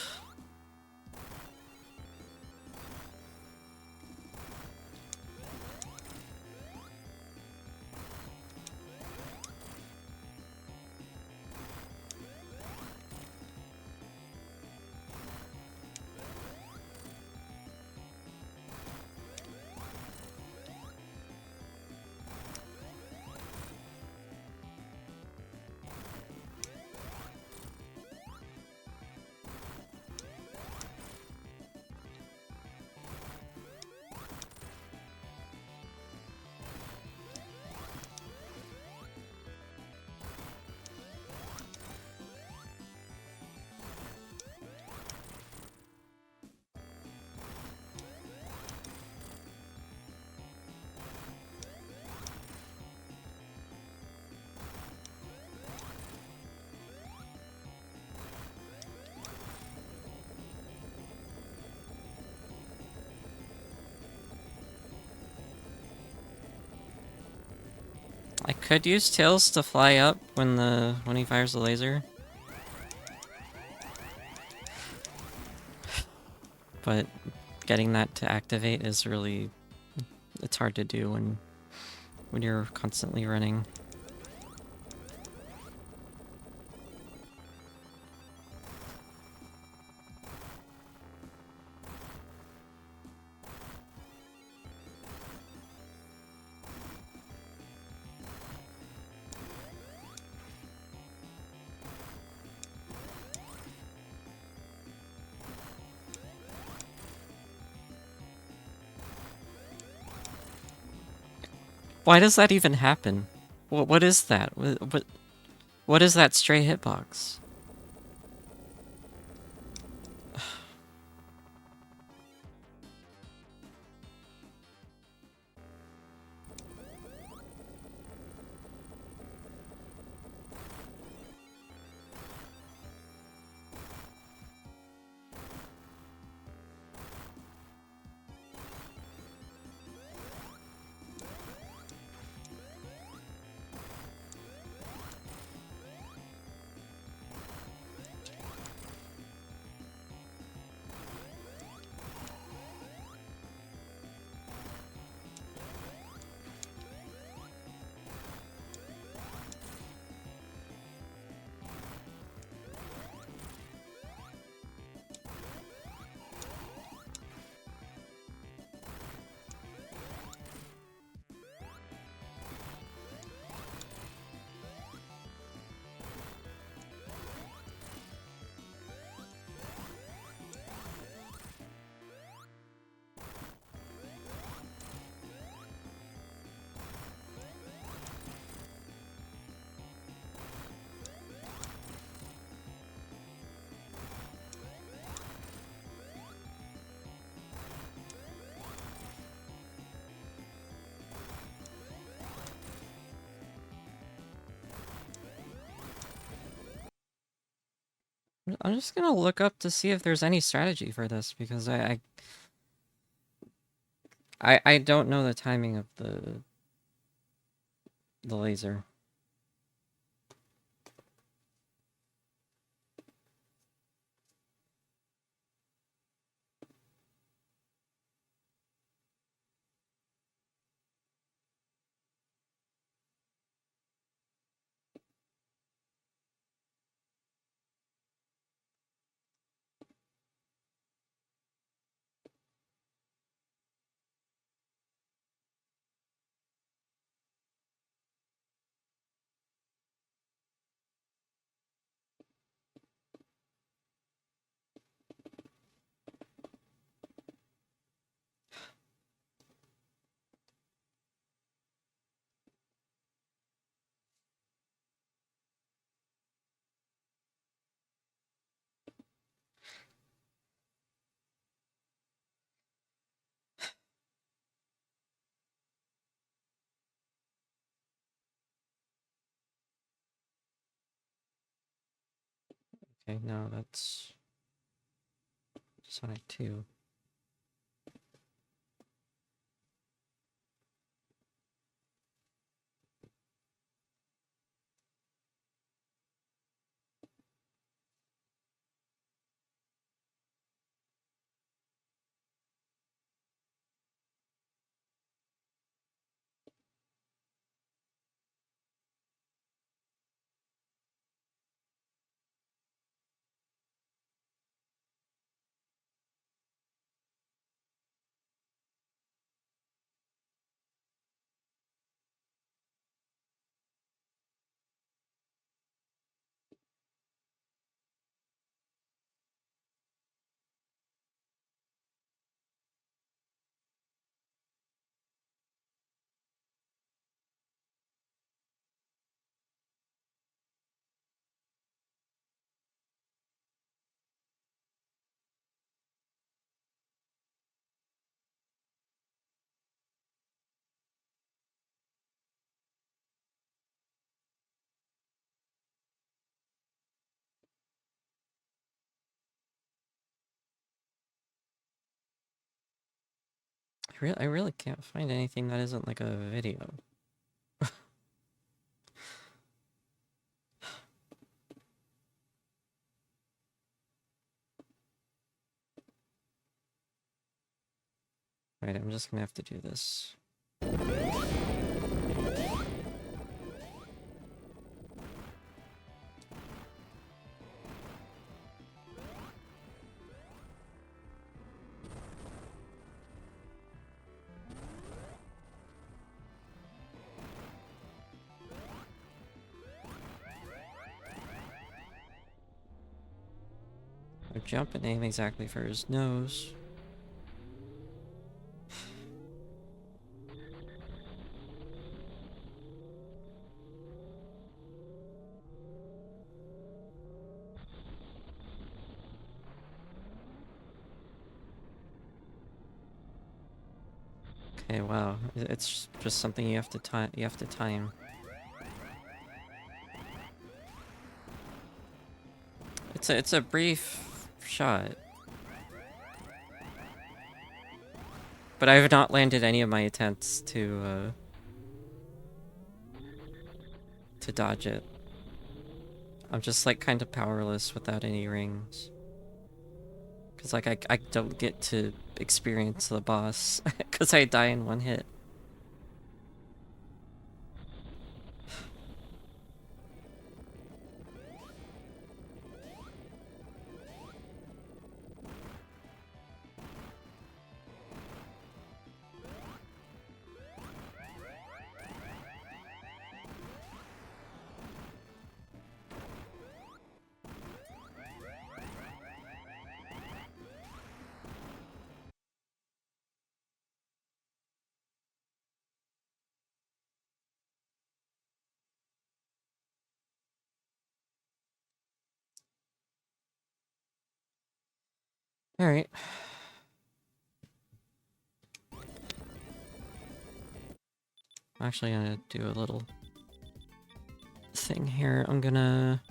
I could use Tails to fly up when he fires the laser. But getting that to activate is really, it's hard to do when you're constantly running. Why does that even happen? What is that? What is that stray hitbox? I'm just gonna look up to see if there's any strategy for this because I don't know the timing of the laser. Okay, no, that's Sonic 2. I really can't find anything that isn't like a video. Right, I'm just gonna have to do this. I jump and aim exactly for his nose. Okay, wow. It's just something you have to time. You have to time. It's a brief shot. But I have not landed any of my attempts to dodge it. I'm just like kind of powerless without any rings. Cause like I don't get to experience the boss cause I die in one hit. Alright. I'm actually gonna do a little thing here. I'm gonna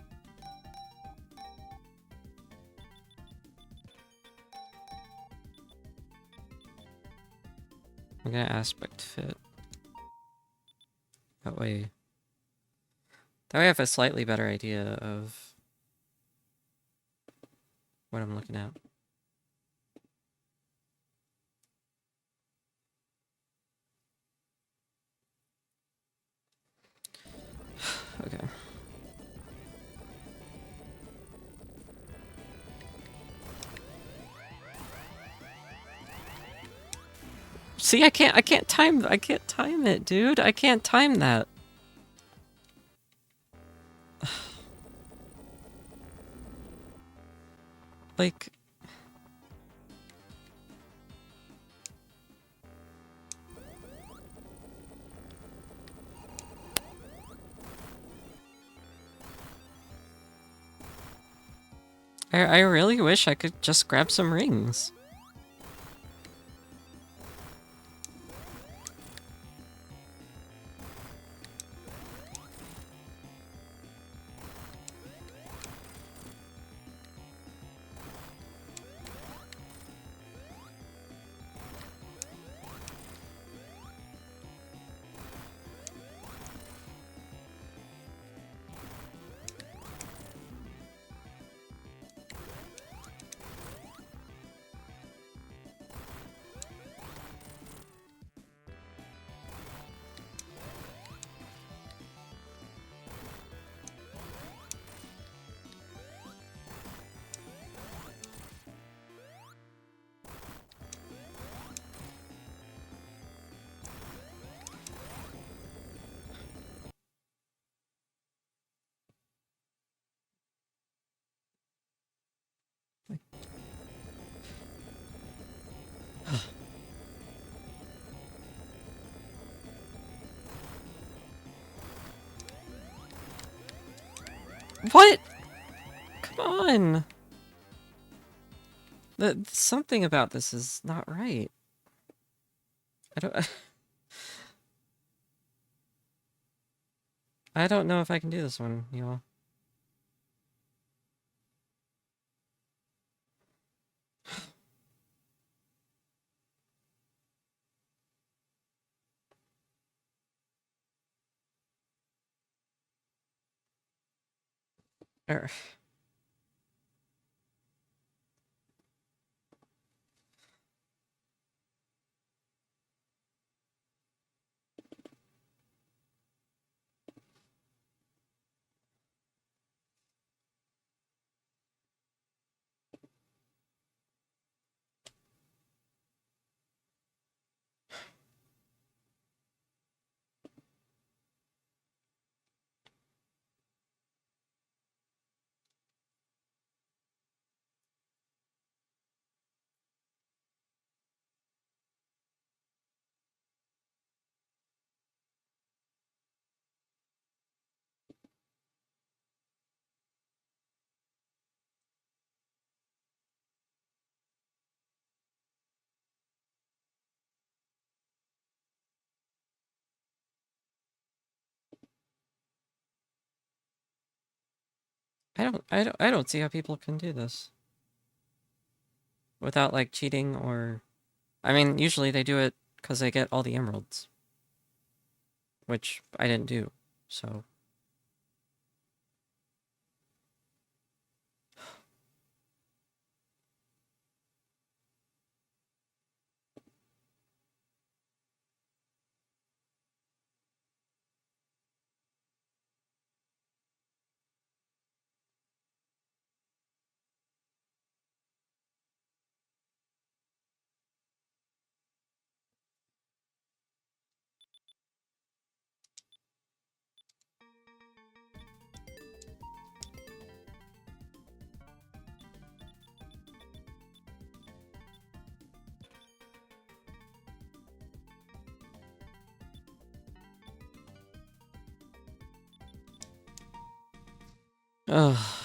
I'm gonna aspect fit. That way I have a slightly better idea of what I'm looking at. Okay. See, I can't time it, dude. I can't time that. Like, I really wish I could just grab some rings. What? Come on. Something about this is not right. I don't I don't know if I can do this one, y'all. Er, I don't see how people can do this without like cheating or I mean, usually they do it because they get all the emeralds, which I didn't do. So Ugh.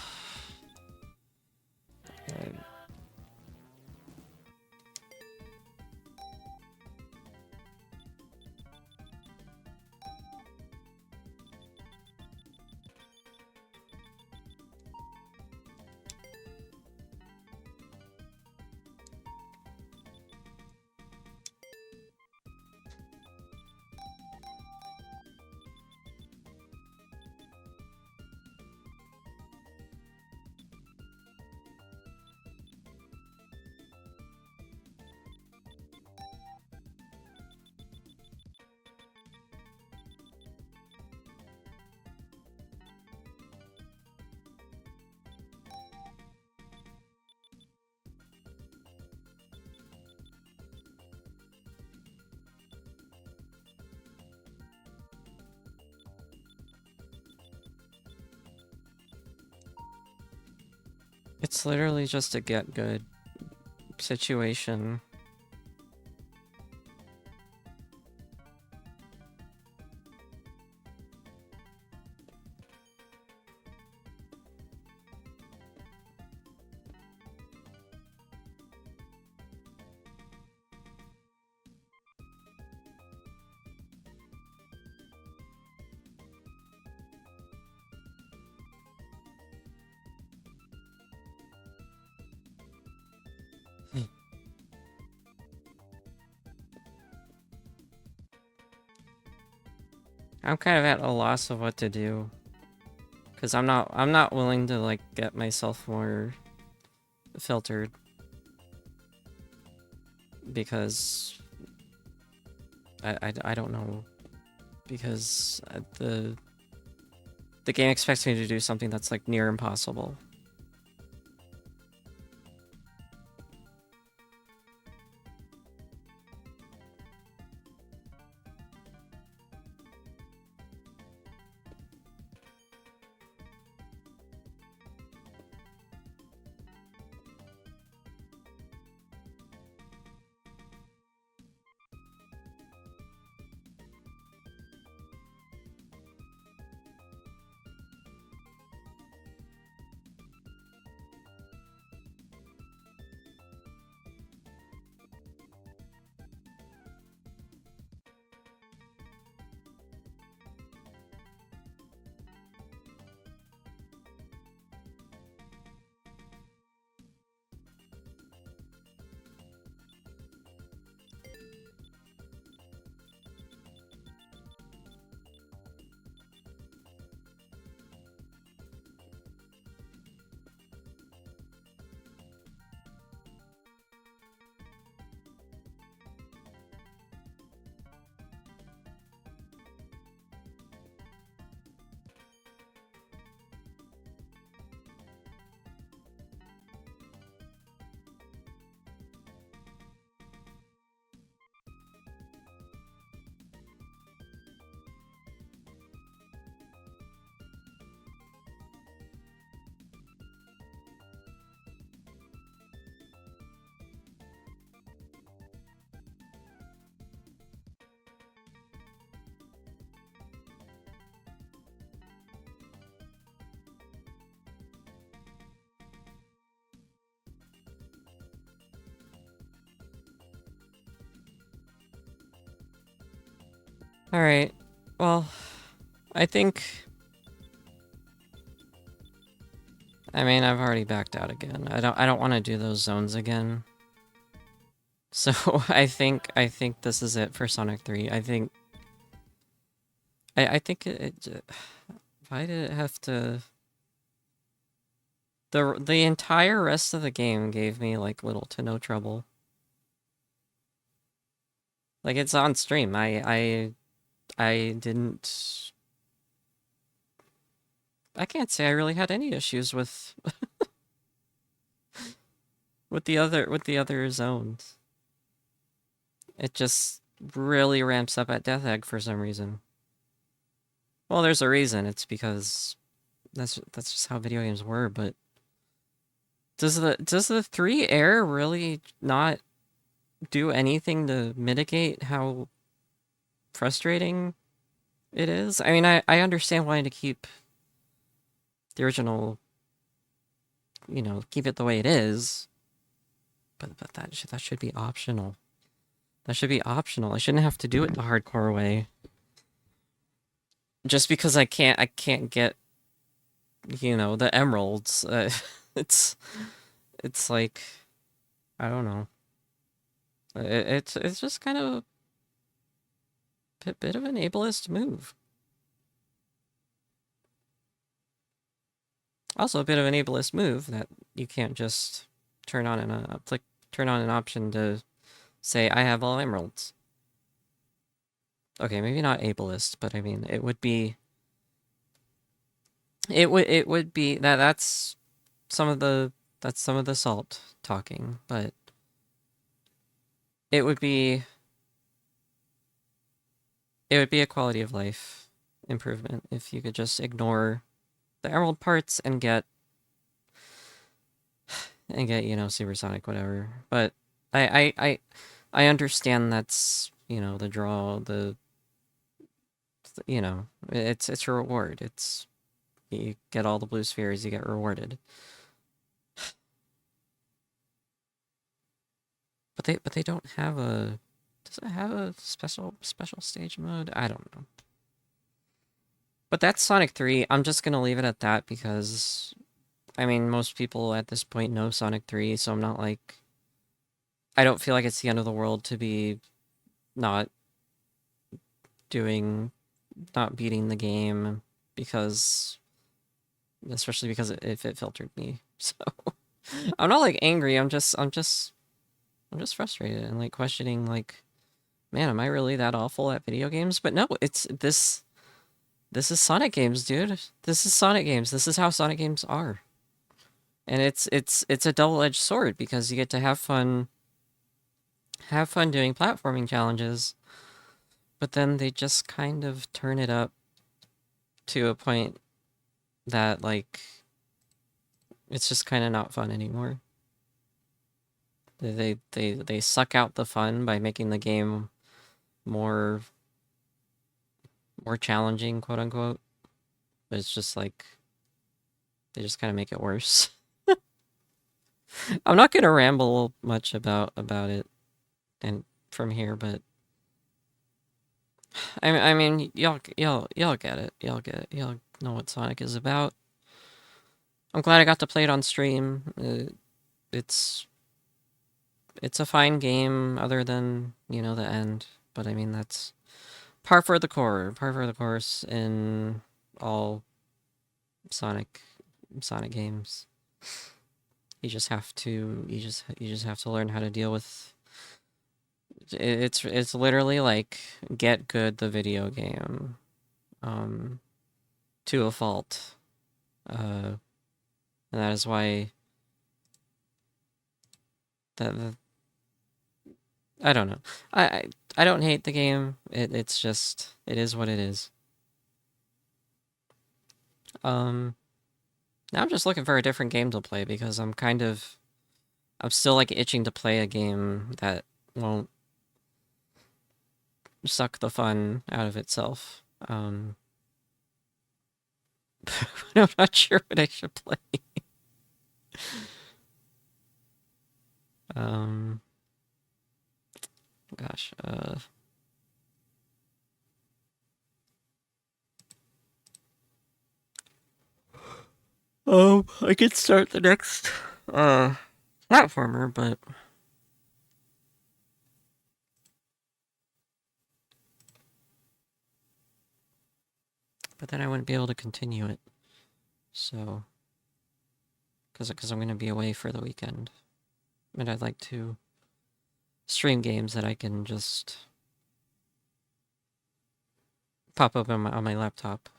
It's literally just a get good situation. I'm kind of at a loss of what to do. Cause I'm not willing to like get myself more filtered. Because I don't know. Because the game expects me to do something that's like near impossible. Alright. Well, I think... I mean, I've already backed out again. I don't want to do those zones again. So I think this is it for Sonic 3. I think why did it have to... The entire rest of the game gave me like little to no trouble. Like it's on stream. I didn't... I can't say I really had any issues with with the other zones. It just really ramps up at Death Egg for some reason. Well, there's a reason. It's because that's just how video games were, but does the 3 air really not do anything to mitigate how frustrating it is? I mean, I understand wanting to keep the original, you know, keep it the way it is, but that should be optional. That should be optional. I shouldn't have to do it the hardcore way. Just because I can't get, you know, the emeralds. It's like, I don't know. It's just kind of a bit of an ableist move. Also a bit of an ableist move that you can't just turn on an option to say I have all emeralds. Okay, maybe not ableist, but I mean it would be that's some of the salt talking, but it would be a quality of life improvement if you could just ignore the emerald parts and get and get, you know, supersonic whatever. But I understand that's, you know, the draw, you know, it's a reward. It's you get all the blue spheres, you get rewarded. But they don't have a does it have a special stage mode? I don't know. But that's Sonic 3. I'm just gonna leave it at that because I mean most people at this point know Sonic 3, so I'm not like I don't feel like it's the end of the world to be not doing not beating the game because especially because if it filtered me. So I'm not like angry, I'm just frustrated and like questioning like man, am I really that awful at video games? But no, it's this is Sonic games, dude. This is Sonic games. This is how Sonic games are. And it's a double-edged sword because you get to have fun doing platforming challenges, but then they just kind of turn it up to a point that like it's just kind of not fun anymore. They suck out the fun by making the game more more challenging, quote unquote. But it's just like they just kind of make it worse. I'm not gonna ramble much about it and from here, but I mean y'all get it. Y'all get it. Y'all know what Sonic is about. I'm glad I got to play it on stream. It's it's a fine game, other than you know the end. But I mean that's par for the course in all Sonic Sonic games. You just have to learn how to deal with it's literally like Get Good the video game um to a fault. And that is why that I don't know. I don't hate the game. It's just it is what it is. Um Now I'm just looking for a different game to play because I'm still like itching to play a game that won't suck the fun out of itself. I'm not sure what I should play. Um, gosh, I could start the next platformer, but then I wouldn't be able to continue it. So, because I'm gonna be away for the weekend, and I'd like to stream games that I can just pop up on my laptop.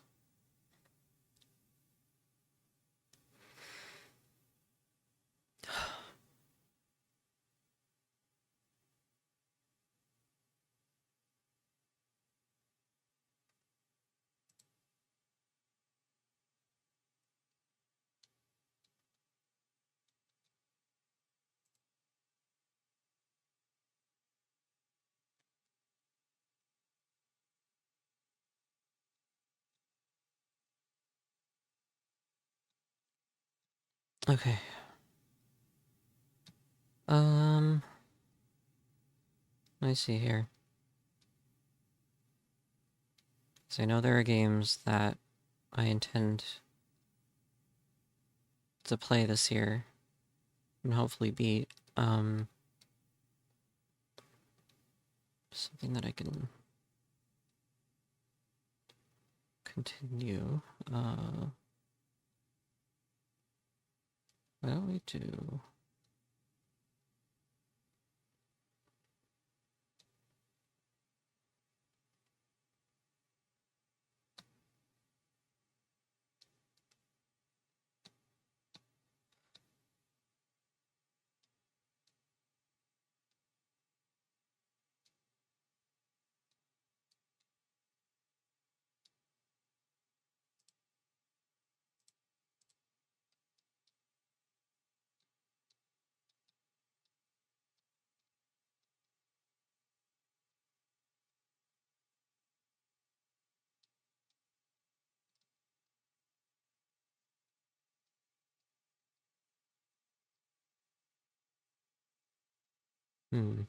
Okay. Um, let me see here. So I know there are games that I intend to play this year and hopefully beat. Something that I can continue. What do we do? Hmm.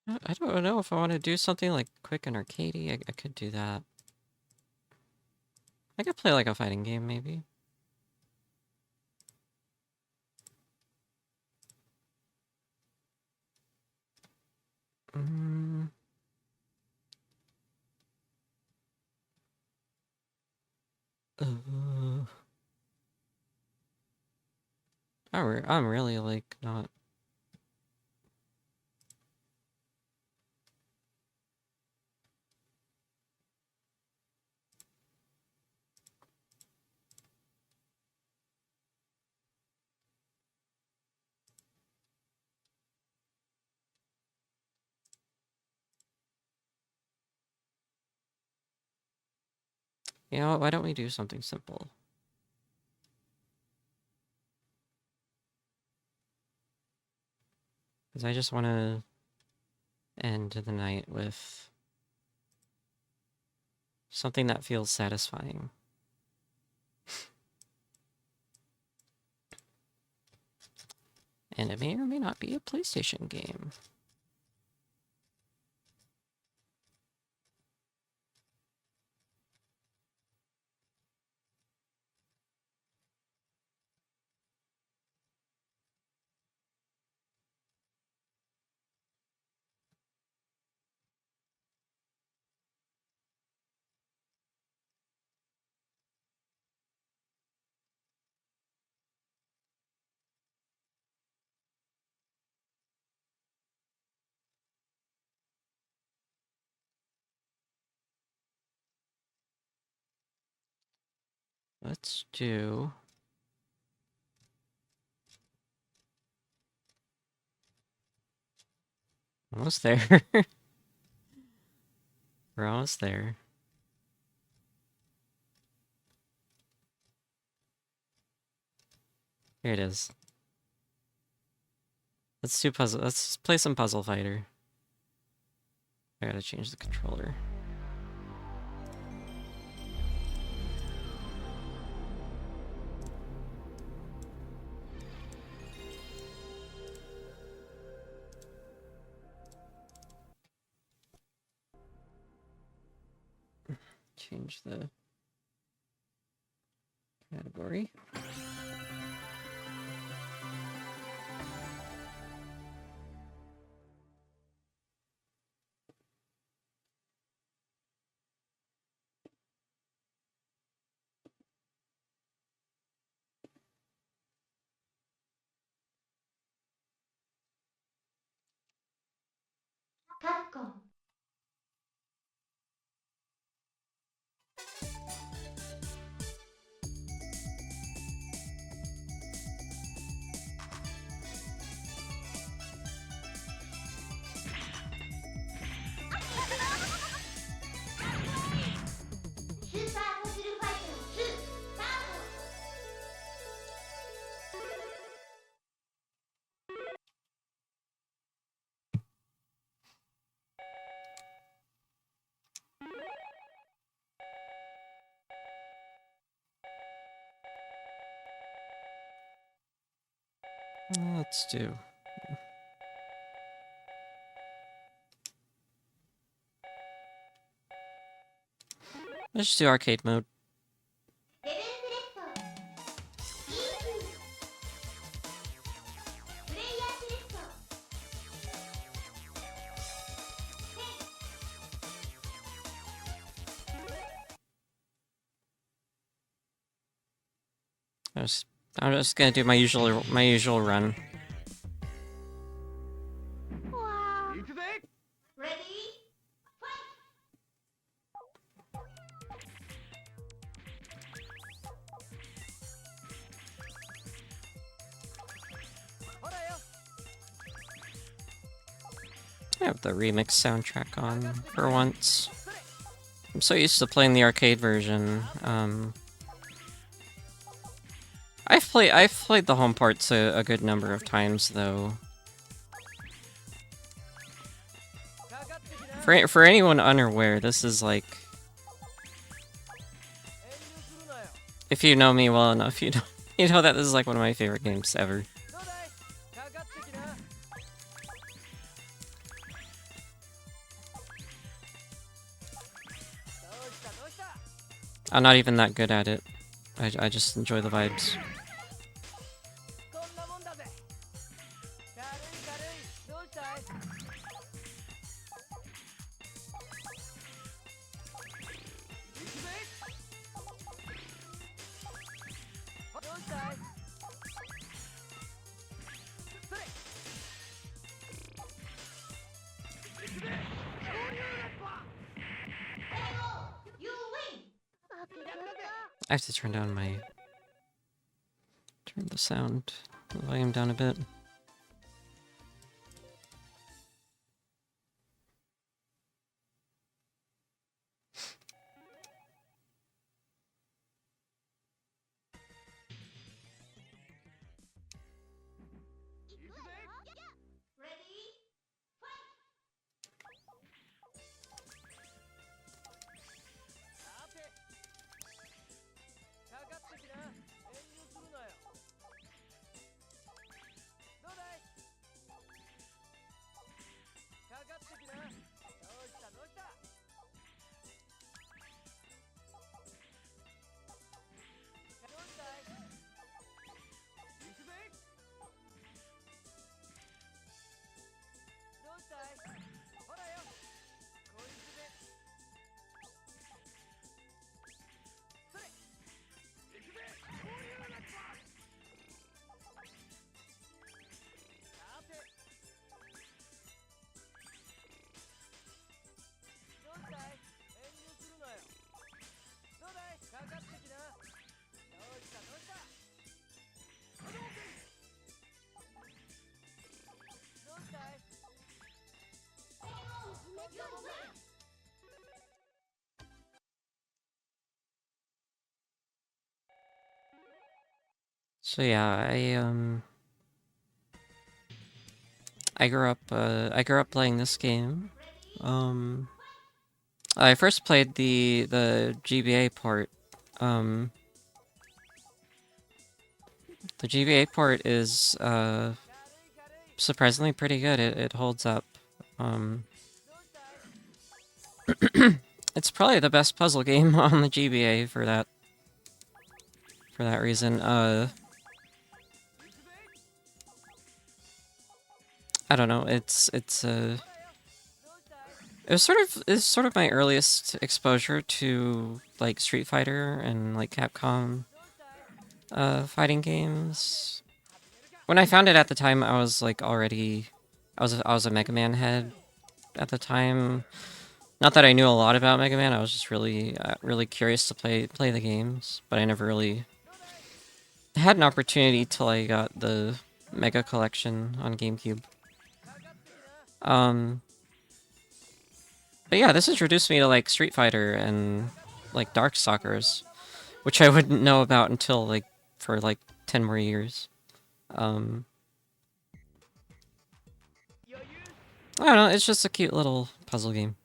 I don't know if I want to do something like quick and arcadey. I could do that. I could play like a fighting game, maybe. Mm. Uh, I'm really like not. You know what? Why don't we do something simple? Because I just want to end the night with something that feels satisfying. And it may or may not be a PlayStation game. Let's do... Almost there. We're almost there. Here it is. Let's do puzzle. Let's play some Puzzle Fighter. I gotta change the controller. Change the category. Capcom. Super Puzzle Fighter 2 start! Let's do... Let's just do arcade mode. レベルセレクトイージープレイヤーセレクト Let's I'm just gonna do my usual run. Ready? Fight! I have the remix soundtrack on for once. I'm so used to playing the arcade version. I've played the home parts a good number of times though. For anyone unaware, this is like, if you know me well enough, you know that this is like one of my favorite games ever. I'm not even that good at it. I just enjoy the vibes. You win! I have to turn the sound volume down a bit. Ready? Fight! You win! So yeah, I grew up playing this game. I first played the GBA port. The GBA port is surprisingly pretty good. It holds up. It's probably the best puzzle game on the GBA for that reason. I don't know. It's sort of my earliest exposure to like Street Fighter and like Capcom fighting games. When I found it at the time, I was like already I was a Mega Man head at the time. Not that I knew a lot about Mega Man. I was just really curious to play the games, but I never really had an opportunity till I got the Mega Collection on GameCube. But yeah, this introduced me to like Street Fighter and like Darkstalkers, which I wouldn't know about until like for like 10 more years. I don't know, it's just a cute little puzzle game.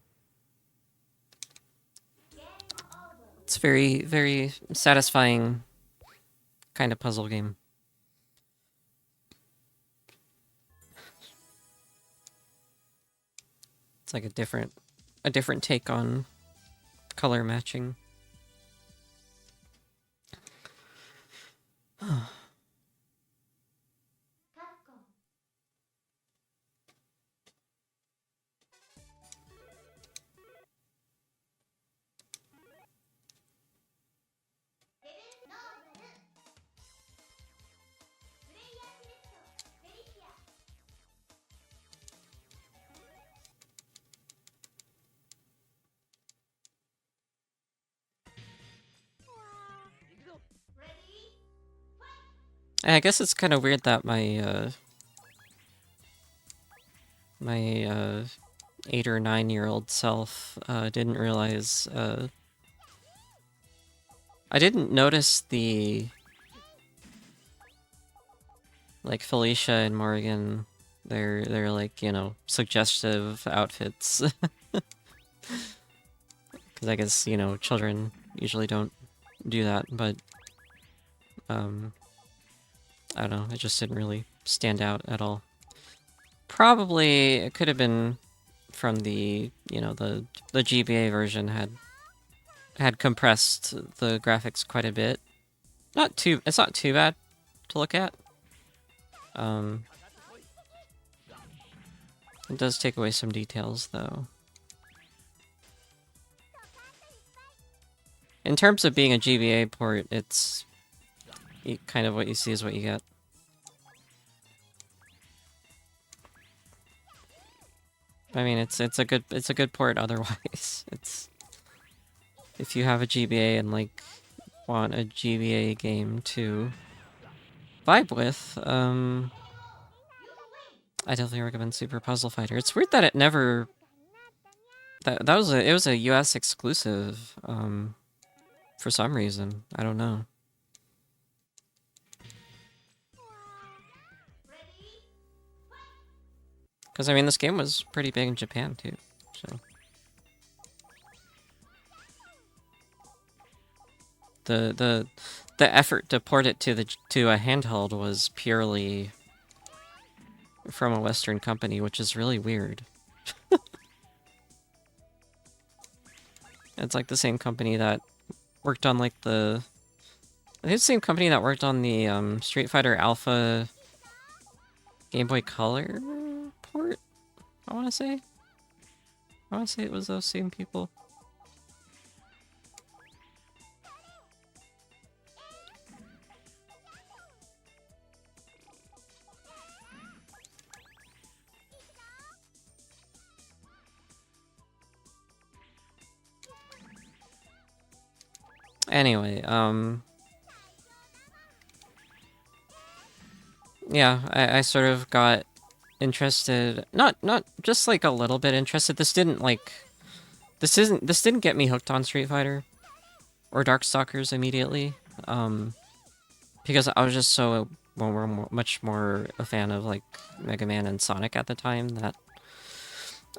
It's very, very satisfying kind of puzzle game. It's like a different take on color matching. Capcom. I guess it's kind of weird that my 8 or 9-year-old self didn't realize. I didn't notice the like Felicia and Morgan. They're like, you know, suggestive outfits. Because I guess, you know, children usually don't do that, but I don't know, it just didn't really stand out at all. Probably it could have been from the, you know, the GBA version had compressed the graphics quite a bit. It's not too bad to look at. It does take away some details though. In terms of being a GBA port, it's kind of what you see is what you get. I mean, it's a good port otherwise. It's if you have a GBA and like want a GBA game to vibe with, I definitely recommend Super Puzzle Fighter. It's weird that it never it was a US exclusive for some reason. I don't know. Because, I mean, this game was pretty big in Japan, too, so... The effort to port it to a handheld was purely from a Western company, which is really weird. It's like the same company that worked on, like, I think it's the same company that worked on the, Street Fighter Alpha Game Boy Color port, I want to say. I want to say it was those same people. Anyway, yeah, I sort of got interested, not just like a little bit interested. This didn't get me hooked on Street Fighter or Darkstalkers immediately, because I was just so much more a fan of like Mega Man and Sonic at the time that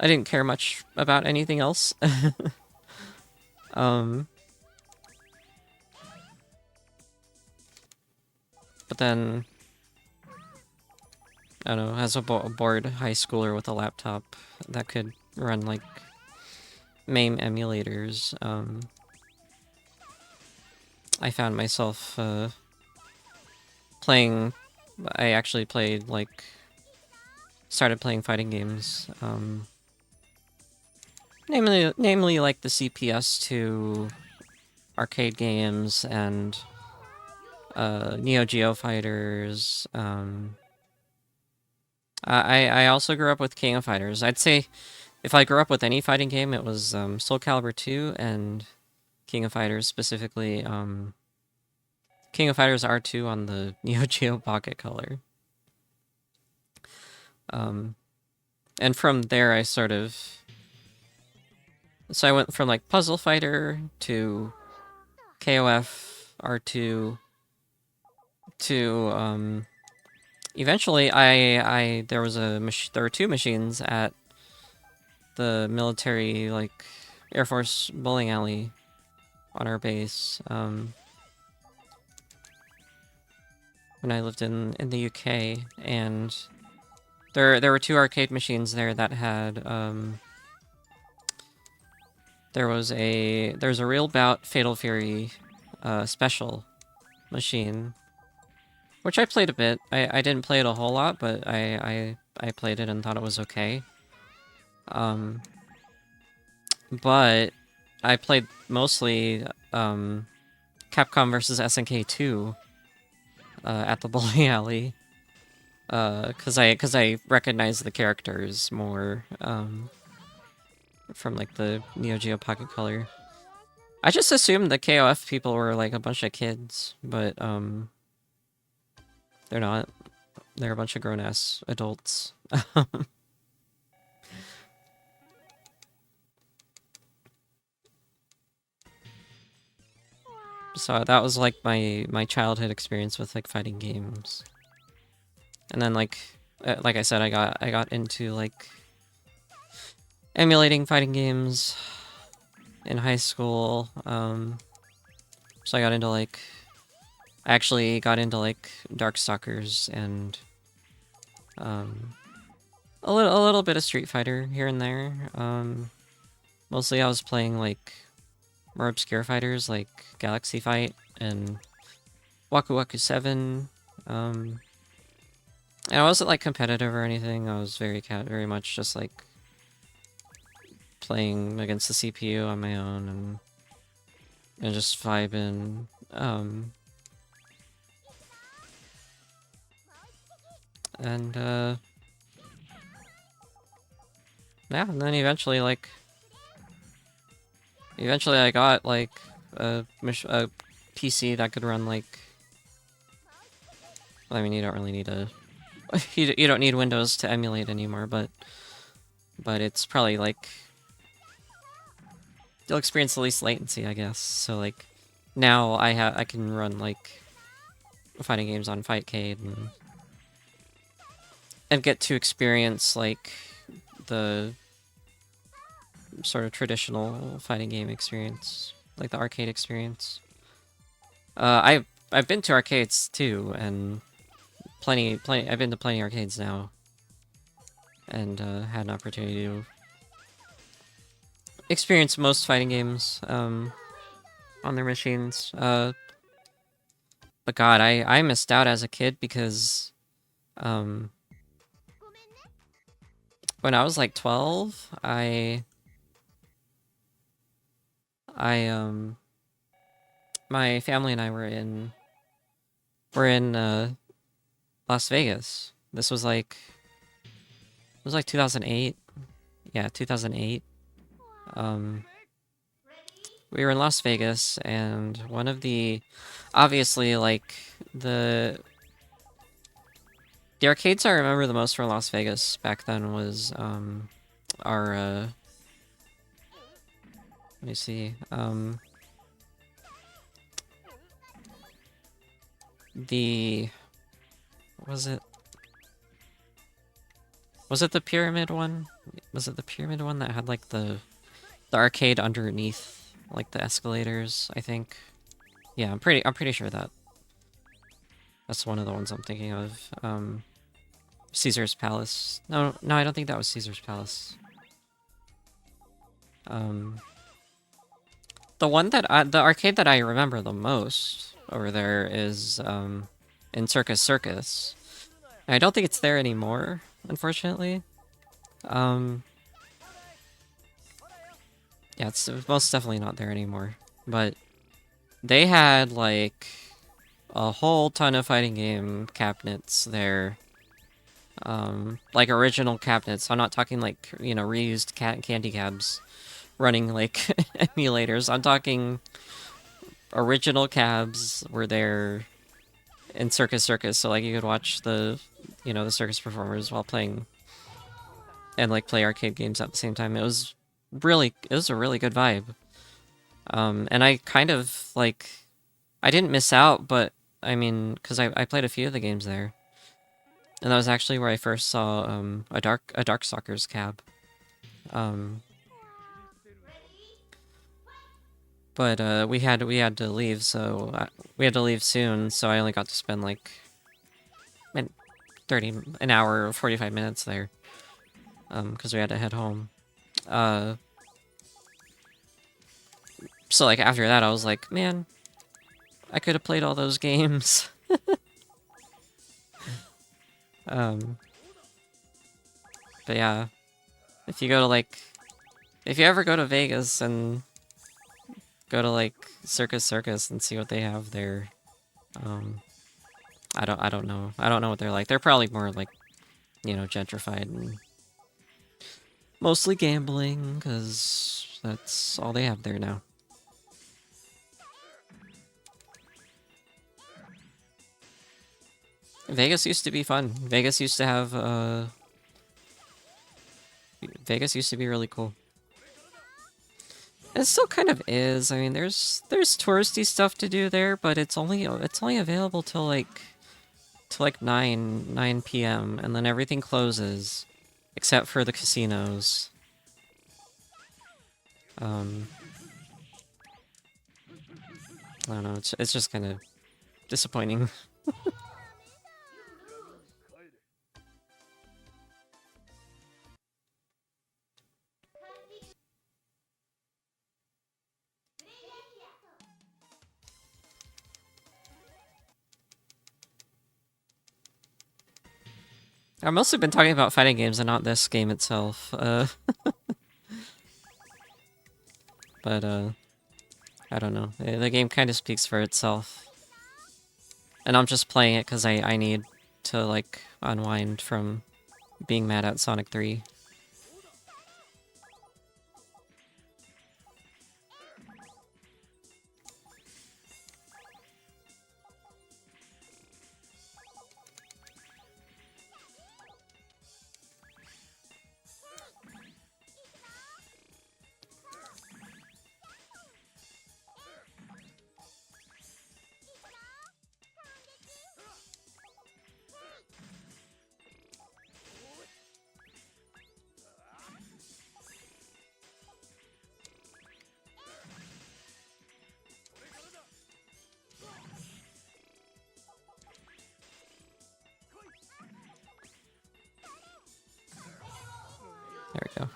I didn't care much about anything else. But then, I don't know, as a bored high schooler with a laptop that could run, like, MAME emulators, I found myself, playing... I actually played, like... started playing fighting games, namely, like, the CPS2 arcade games and... Neo Geo Fighters. I also grew up with King of Fighters. I'd say if I grew up with any fighting game, it was Soul Calibur 2 and King of Fighters, specifically King of Fighters R2 on the Neo Geo Pocket Color. And from there, I sort of... So I went from, like, Puzzle Fighter to KOF R2 to eventually there were two machines at the military, like, Air Force bowling alley on our base when I lived in the UK, and there were two arcade machines there that had there's a Real Bout Fatal Fury special machine, which I played a bit. I didn't play it a whole lot, but I played it and thought it was okay. But I played mostly Capcom vs. SNK 2 at the bowling alley, because I recognized the characters more from like the Neo Geo Pocket Color. I just assumed the KOF people were like a bunch of kids, but They're not. They're a bunch of grown-ass adults. So that was like my childhood experience with like fighting games. And then like I said, I got into like emulating fighting games in high school. So I got into like I actually got into like Darkstalkers and a little bit of Street Fighter here and there. Mostly I was playing like more obscure fighters like Galaxy Fight and Waku Waku 7. And I wasn't like competitive or anything. I was very much just like playing against the CPU on my own and just vibing. Yeah, and then eventually I got like a PC that could run like. Well, I mean, you don't really need a. You don't need Windows to emulate anymore, but it's probably like you'll experience the least latency, I guess. So like now I can run like fighting games on Fightcade and get to experience like the sort of traditional fighting game experience, like the arcade experience. I've been to arcades too, and plenty. I've been to plenty arcades now, and had an opportunity to experience most fighting games on their machines. But God, I missed out as a kid because when I was like 12, my family and I were in Las Vegas. This was like 2008. Yeah, 2008. We were in Las Vegas, and one of the obviously like the arcades I remember the most from Las Vegas back then was our let me see. The was it the pyramid one? Was it the pyramid one that had like the arcade underneath like the escalators, I think? Yeah, I'm pretty sure that's one of the ones I'm thinking of. Caesar's Palace. No, I don't think that was Caesar's Palace. The one that the arcade that I remember the most over there is in Circus Circus. I don't think it's there anymore, unfortunately. Yeah, it's most definitely not there anymore. But they had like a whole ton of fighting game cabinets there. Like original cabinets. I'm not talking like, you know, reused candy cabs running like emulators. I'm talking original cabs were there in Circus Circus, so like you could watch the, you know, the circus performers while playing and like play arcade games at the same time. It was a really good vibe. And I kind of like, I didn't miss out, but I mean, because I played a few of the games there. And that was actually where I first saw a Darkstalkers cab. But we had to leave, so we had to leave soon. So I only got to spend like an hour or 45 minutes there, because we had to head home. So like after that, I was like, man, I could have played all those games. But yeah, if you ever go to Vegas and go to like Circus Circus and see what they have there, I don't know. I don't know what they're like. They're probably more like, you know, gentrified and mostly gambling, because that's all they have there now. Vegas used to be fun. Vegas used to have, Vegas used to be really cool. It still kind of is. I mean, there's touristy stuff to do there, but it's only available till like 9 p.m. and then everything closes except for the casinos. I don't know. It's just kind of disappointing. I've mostly been talking about fighting games and not this game itself. But I don't know. The game kind of speaks for itself. And I'm just playing it because I need to, like, unwind from being mad at Sonic 3. There we go.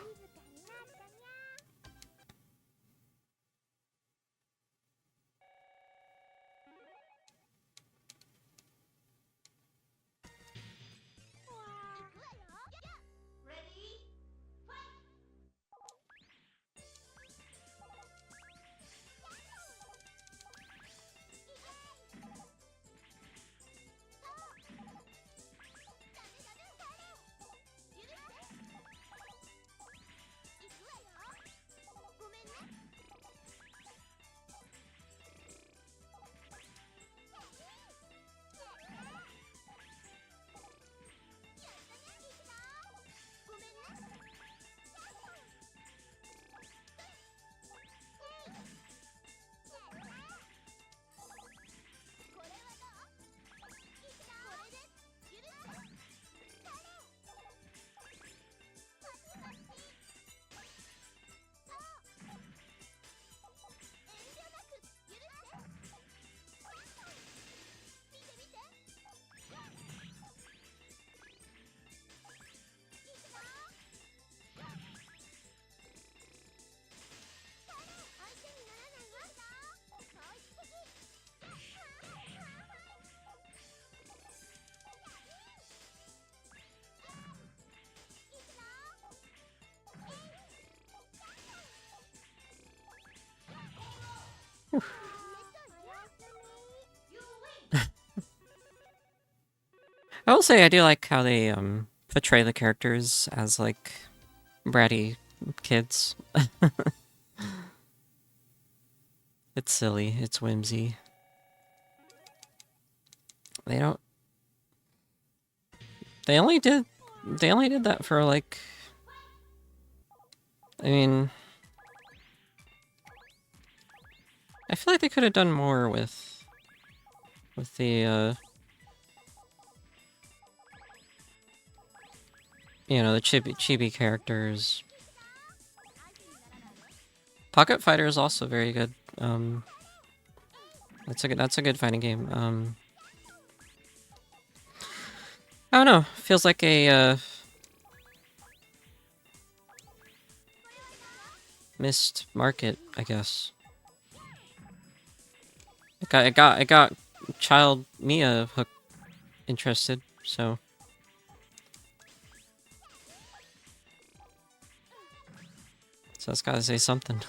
Ready? Fight! I will say I do like how they portray the characters as like bratty kids. It's silly, it's whimsy. They don't They only did that for like I mean I feel like they could have done more with the you know, the chibi characters. Pocket Fighter is also very good. That's a good fighting game. I don't know. Feels like a missed market, I guess. It got child Mia hook interested, so that's gotta say something.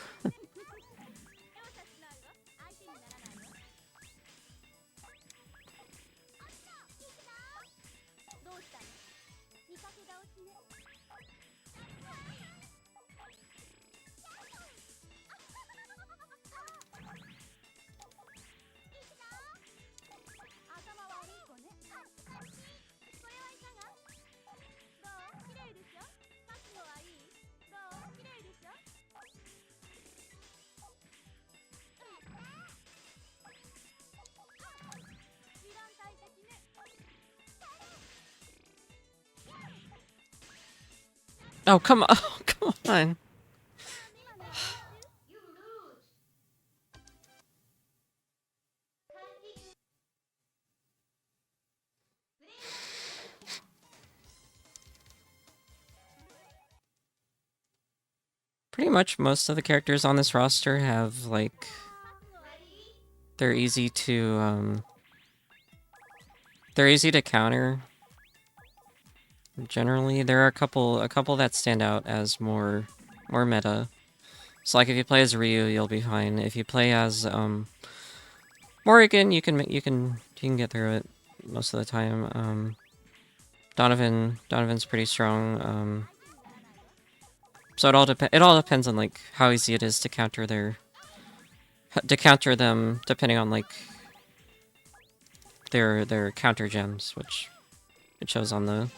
Oh, come on. Oh, come on. You lose. Continue. Pretty much most of the characters on this roster have, like, Ready? they're easy to, they're easy to counter. Generally, there are a couple that stand out as more meta. So, like, if you play as Ryu, you'll be fine. If you play as, Morrigan, you can get through it most of the time. Donovan's pretty strong. So it all depends on like how easy it is to counter them depending on like their counter gems, which it shows on the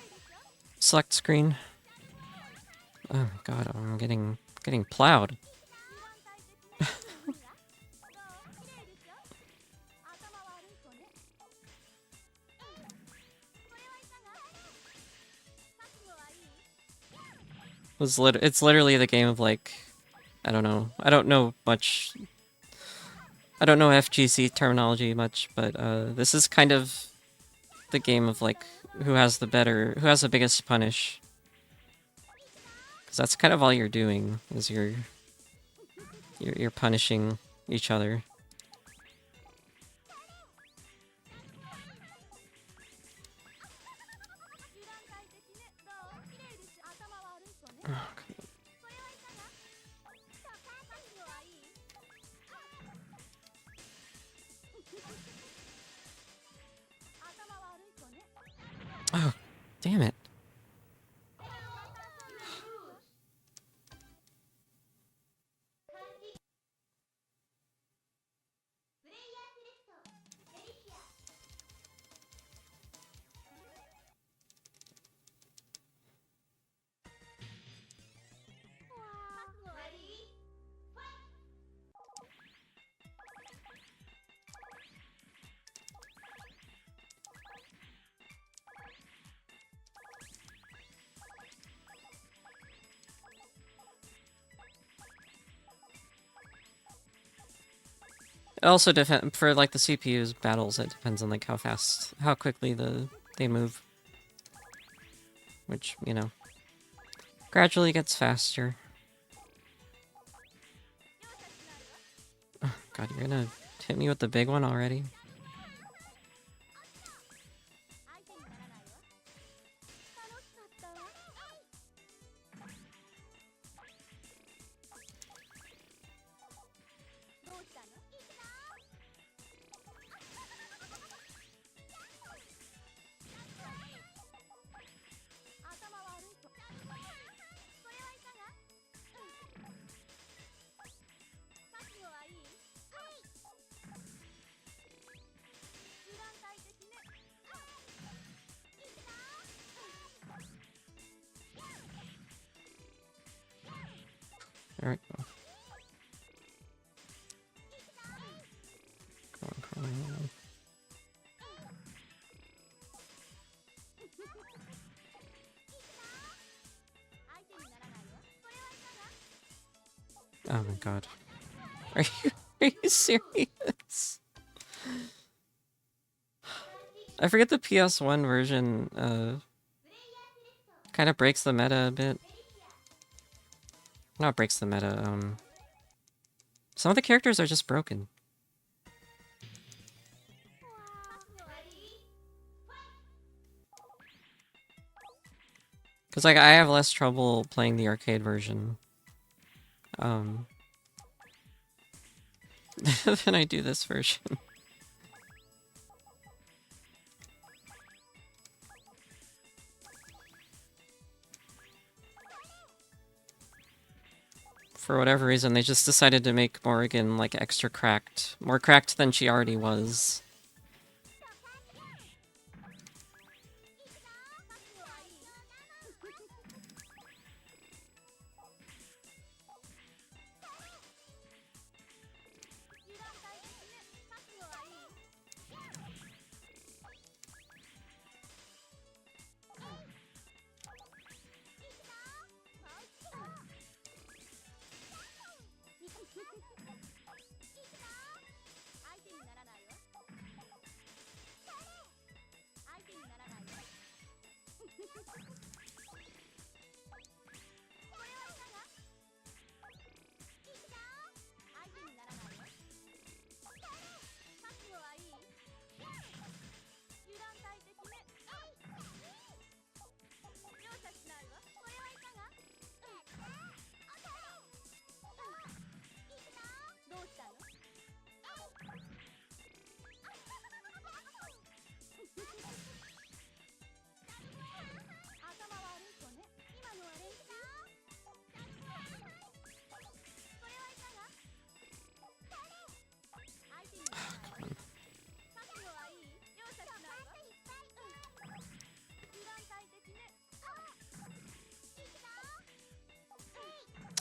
select screen. Oh god, I'm getting plowed. It's literally the game of like, I don't know. I don't know much. I don't know FGC terminology much, but this is kind of the game of like who has the biggest punish. Because that's kind of all you're doing is you're punishing each other. Oh, damn it. Ready? It also depends for like the CPU's battles. It depends on like how quickly they move, which you know gradually gets faster. Oh, God, you're gonna hit me with the big one already? There we go. Come on. Oh my god. Are you serious? I forget the PS1 version kind of breaks the meta a bit. Not breaks the meta, some of the characters are just broken. Cause like I have less trouble playing the arcade version. Than I do this version. For whatever reason, they just decided to make Morrigan like extra cracked. More cracked than she already was.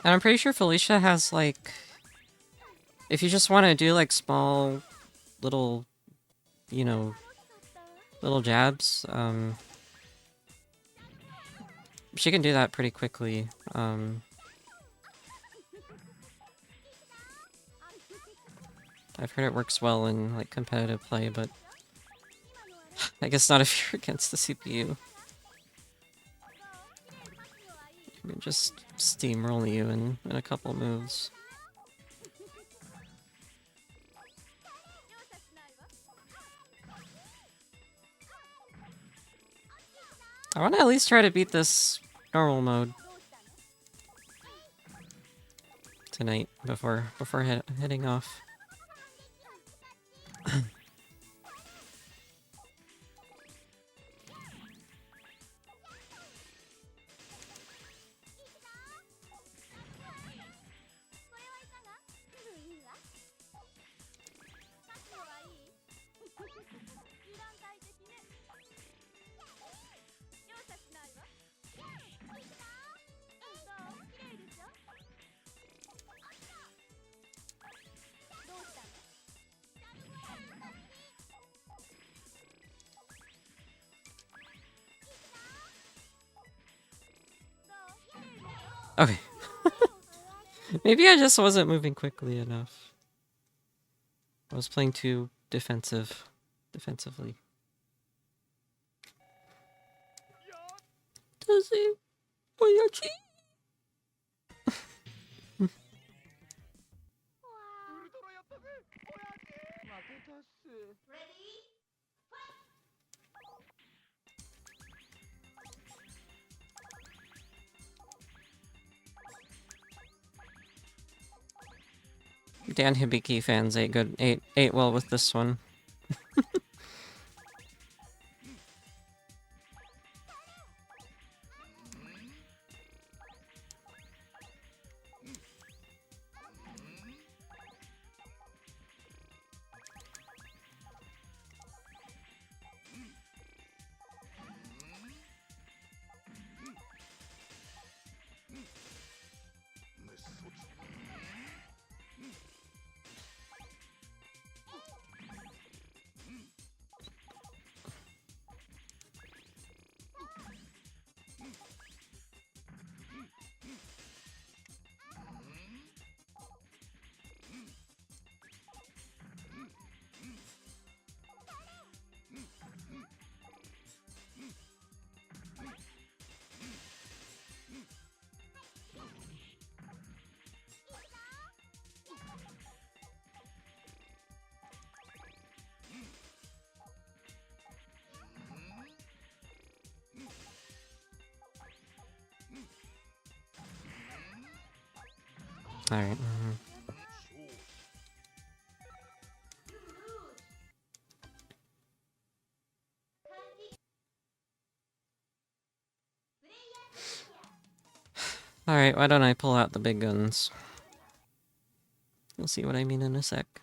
And I'm pretty sure Felicia has, like... If you just want to do, like, small, little, you know, little jabs, she can do that pretty quickly. I've heard it works well in, like, competitive play, but... I guess not if you're against the CPU. You can just steamroll you in a couple moves. I want to at least try to beat this normal mode tonight before heading off. Okay. Maybe I just wasn't moving quickly enough. I was playing too defensively. Does he? Oyachi? Ready? Dan Hibiki fans ate well with this one. Alright. Alright, why don't I pull out the big guns? You'll see what I mean in a sec.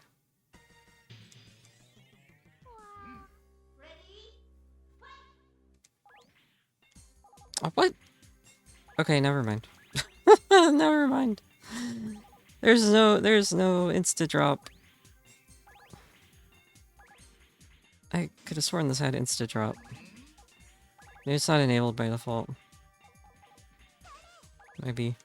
Oh, what? Okay, never mind. Never mind. There's no insta drop. I could have sworn this had insta drop. Maybe it's not enabled by default. Maybe.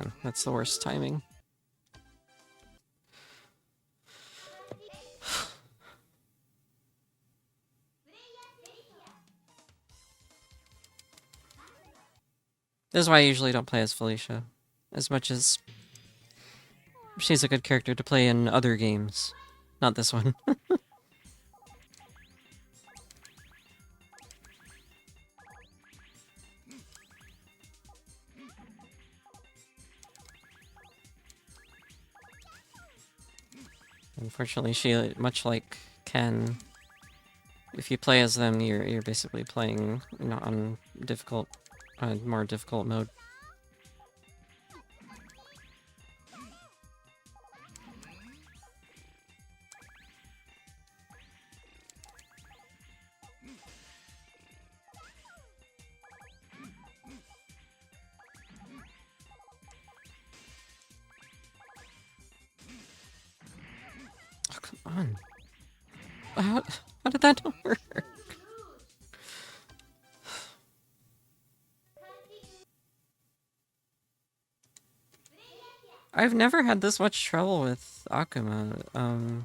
man, that's the worst timing. This is why I usually don't play as Felicia. As much as she's a good character to play in other games. Not this one. Unfortunately, she, much like Ken, if you play as them, you're basically playing, you know, on difficult, more difficult mode. Oh, come on. How did that not work? I've never had this much trouble with Akuma.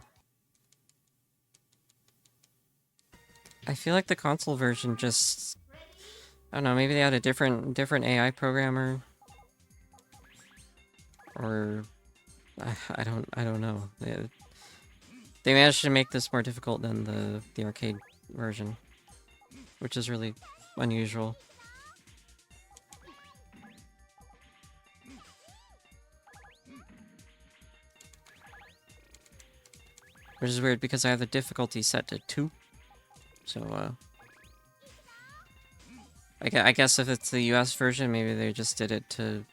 I feel like the console version just, I don't know, maybe they had a different AI programmer, or I don't know. They managed to make this more difficult than the arcade version, which is really unusual. Which is weird because I have the difficulty set to 2. So, I guess if it's the US version, maybe they just did it to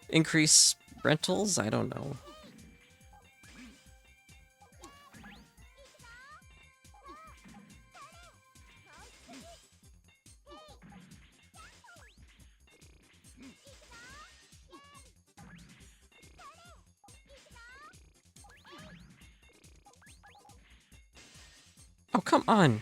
increase rentals? I don't know. Oh, come on!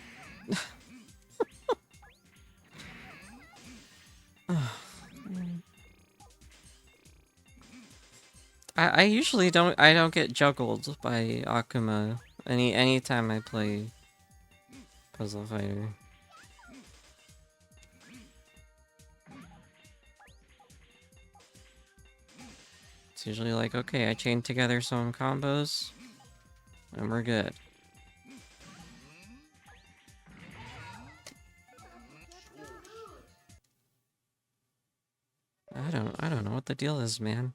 I usually don't get juggled by Akuma anytime I play Puzzle Fighter. It's usually like, okay, I chain together some combos, and we're good. I don't know what the deal is, man.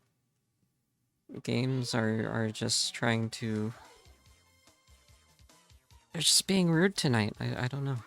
Games are just trying to... They're just being rude tonight. I don't know.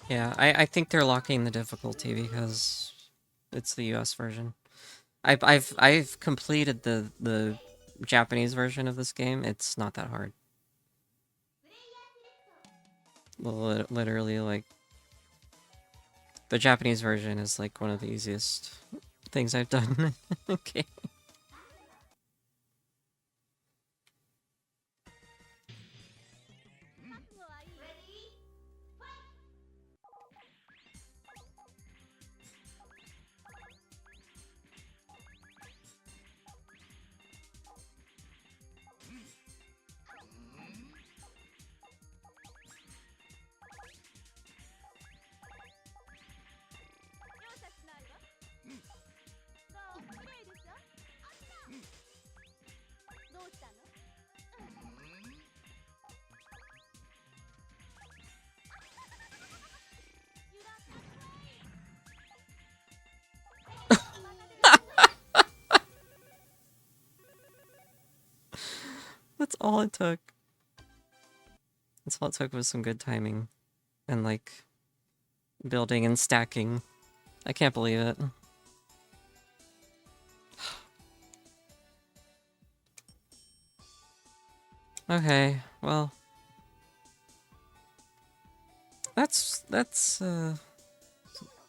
Yeah, I think they're locking the difficulty because it's the US version. I've completed the Japanese version of this game. It's not that hard. Literally, like, the Japanese version is like one of the easiest things I've done. Okay. That's all it took. That's all it took was some good timing. And, like, building and stacking. I can't believe it. Okay, well... That's,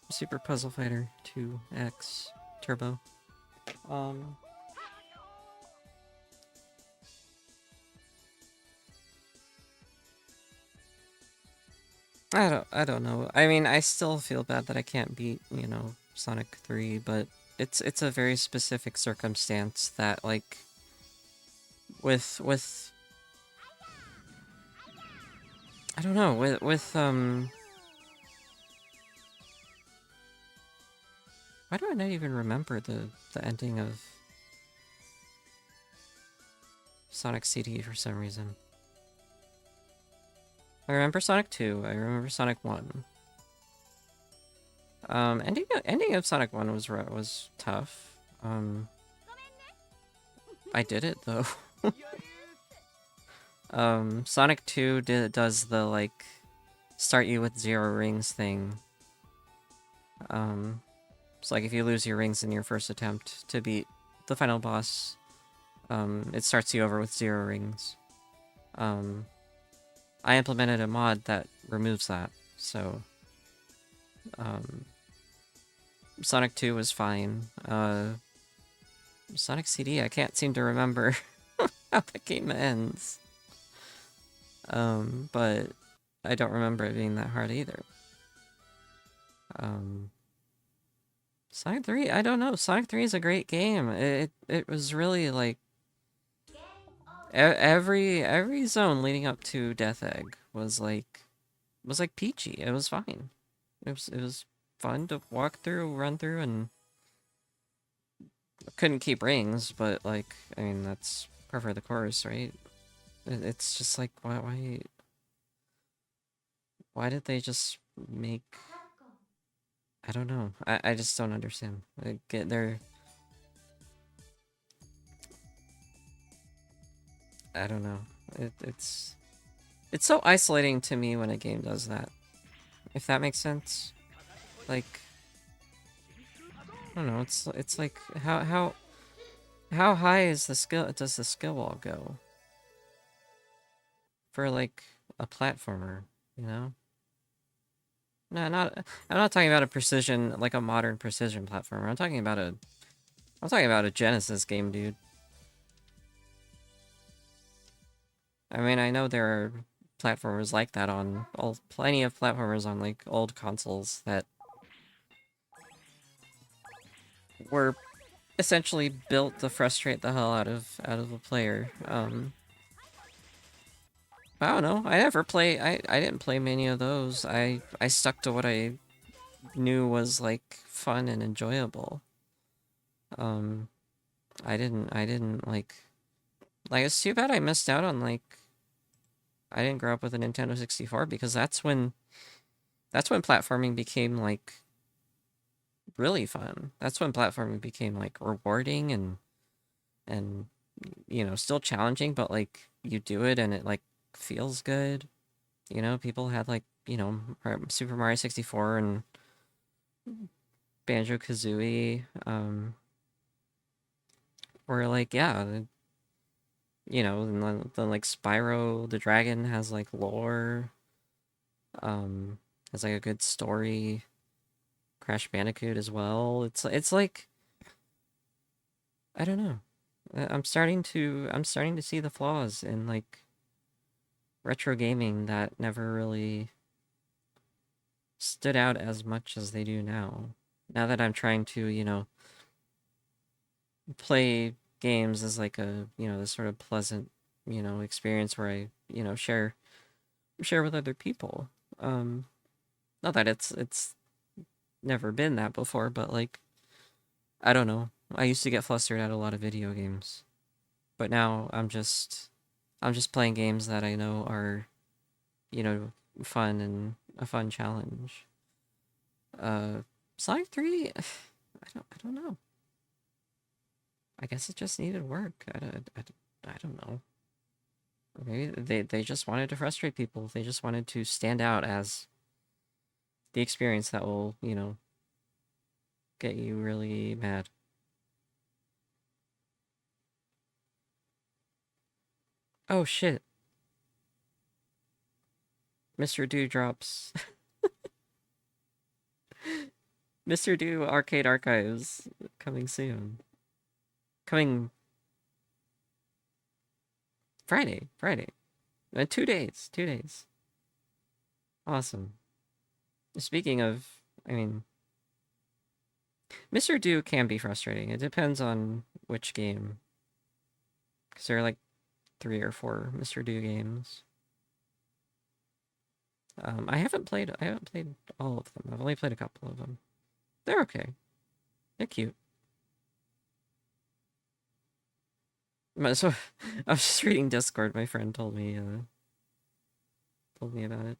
Super Puzzle Fighter 2X Turbo. I don't know. I mean, I still feel bad that I can't beat, you know, Sonic 3, but it's a very specific circumstance that, like, with I don't know, why do I not even remember the ending of Sonic CD for some reason? I remember Sonic 2, I remember Sonic 1. Ending of Sonic 1 was tough. I did it though. Sonic 2 does the, like, start you with 0 rings thing. So, like, if you lose your rings in your first attempt to beat the final boss, it starts you over with 0 rings. I implemented a mod that removes that, so... Sonic 2 was fine. Sonic CD, I can't seem to remember how the game ends. But I don't remember it being that hard either. Sonic 3, I don't know. Sonic 3 is a great game. It was really, like, every zone leading up to Death Egg was like peachy. It was fine. It was fun to walk through, run through, and couldn't keep rings, but, like, I mean, that's par for the course, right? It's just like, why did they just make... I don't know. I just don't understand. They're... I don't know. It's so isolating to me when a game does that. If that makes sense. Like, I don't know, it's like, how high is the skill, does the skill wall go? For, like, a platformer, you know? No, I'm not talking about a precision, like a modern precision platformer. I'm talking about a Genesis game, dude. I mean, I know there are platformers like that on plenty of platformers on, like, old consoles that were essentially built to frustrate the hell out of a player. I don't know. I didn't play many of those. I stuck to what I knew was, like, fun and enjoyable. I didn't like it's too bad I missed out on, like, I didn't grow up with a Nintendo 64 because that's when platforming became, like, really fun. That's when platforming became, like, rewarding and you know, still challenging, but, like, you do it and it, like, feels good. You know, people had, like, you know, Super Mario 64 and Banjo-Kazooie, where, like, yeah, you know, and then, like, Spyro the Dragon has, like, lore, has, like, a good story. Crash Bandicoot as well. It's like, I don't know. I'm starting to see the flaws in, like, retro gaming that never really stood out as much as they do now. Now that I'm trying to, you know, play games as, like, a, you know, this sort of pleasant, you know, experience where I, you know, share with other people. Not that it's never been that before, but, like, I don't know. I used to get flustered at a lot of video games. But now I'm just playing games that I know are, you know, fun and a fun challenge. Sonic 3, I don't know. I guess it just needed work. I don't know. Maybe they just wanted to frustrate people. They just wanted to stand out as the experience that will, get you really mad. Oh shit. Mr. Dewdrops. Mr. Dew Arcade Archives coming soon. Coming Friday. Friday. 2 days. 2 days. Awesome. Speaking of, I mean, Mr. Dew can be frustrating. It depends on which game. Because there are like 3 or 4 Mr. Dew games. I haven't played all of them. I've only played a couple of them. They're okay. They're cute. So I was just reading Discord. My friend told me about it.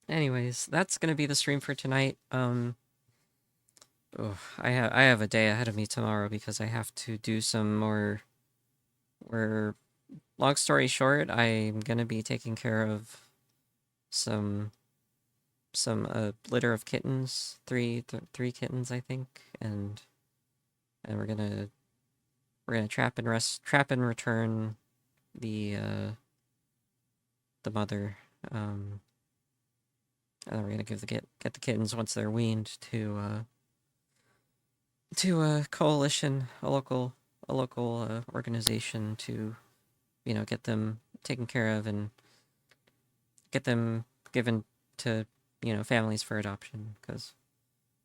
Anyways, that's gonna be the stream for tonight. I have a day ahead of me tomorrow because I have to do some more. Long story short, I'm gonna be taking care of some litter of kittens, three kittens I think, and we're gonna trap and return the mother, and then we're gonna get the kittens once they're weaned to a coalition, a local organization to get them taken care of and get them given to families for adoption because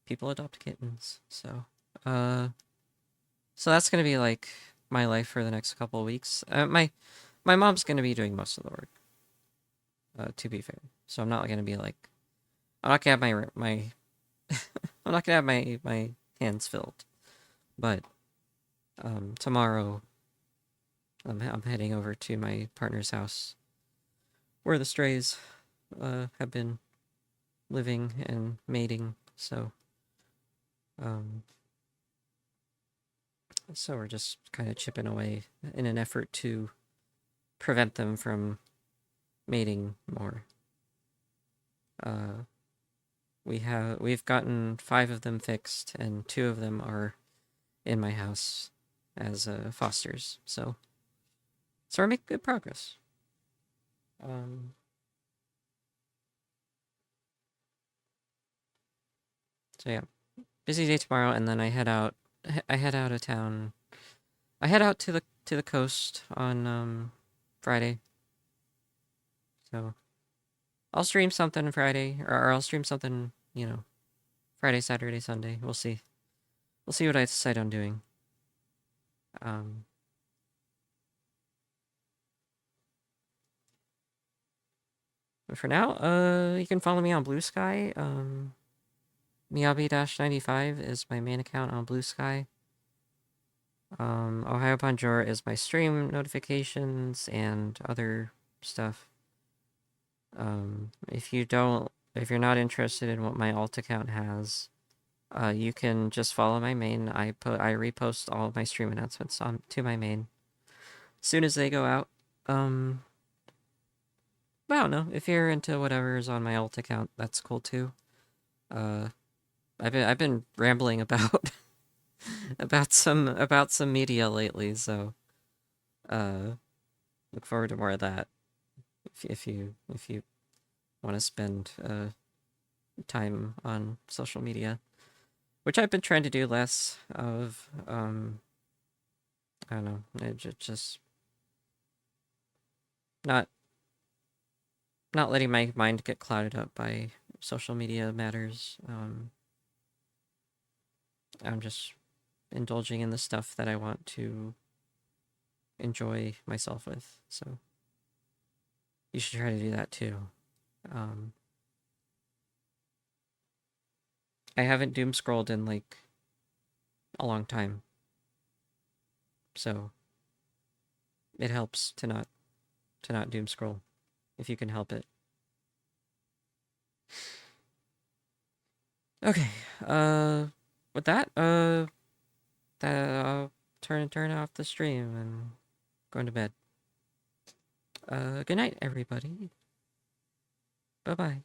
people adopt kittens. So that's gonna be like my life for the next couple of weeks. My mom's gonna be doing most of the work. To be fair, so I'm not gonna be like, I'm not gonna have my I'm not gonna have my hands filled. But tomorrow, I'm heading over to my partner's house, where the strays have been living and mating. So we're just kind of chipping away in an effort to prevent them from mating more. We've gotten 5 of them fixed, and 2 of them are in my house as fosters. So we're making good progress. So yeah, busy day tomorrow, and then I head out. I head out of town. I head out to the coast on Friday. So I'll stream something Friday, or I'll stream something, Friday, Saturday, Sunday. We'll see. We'll see what I decide on doing. But for now, you can follow me on Blue Sky. Miyabi-95 is my main account on Blue Sky. Ohio Bonjour is my stream notifications and other stuff. If you're not interested in what my alt account has, you can just follow my main. I repost all of my stream announcements to my main as soon as they go out. I don't know, if you're into whatever's on my alt account, that's cool too. I've been rambling about about some media lately, so look forward to more of that. If you want to spend time on social media, which I've been trying to do less of. I don't know, just not letting my mind get clouded up by social media matters. I'm just indulging in the stuff that I want to enjoy myself with. So you should try to do that too. I haven't doom scrolled in like a long time. So it helps to not doom scroll if you can help it. Okay. With that, I'll turn off the stream and going to bed. Good night, everybody. Bye-bye.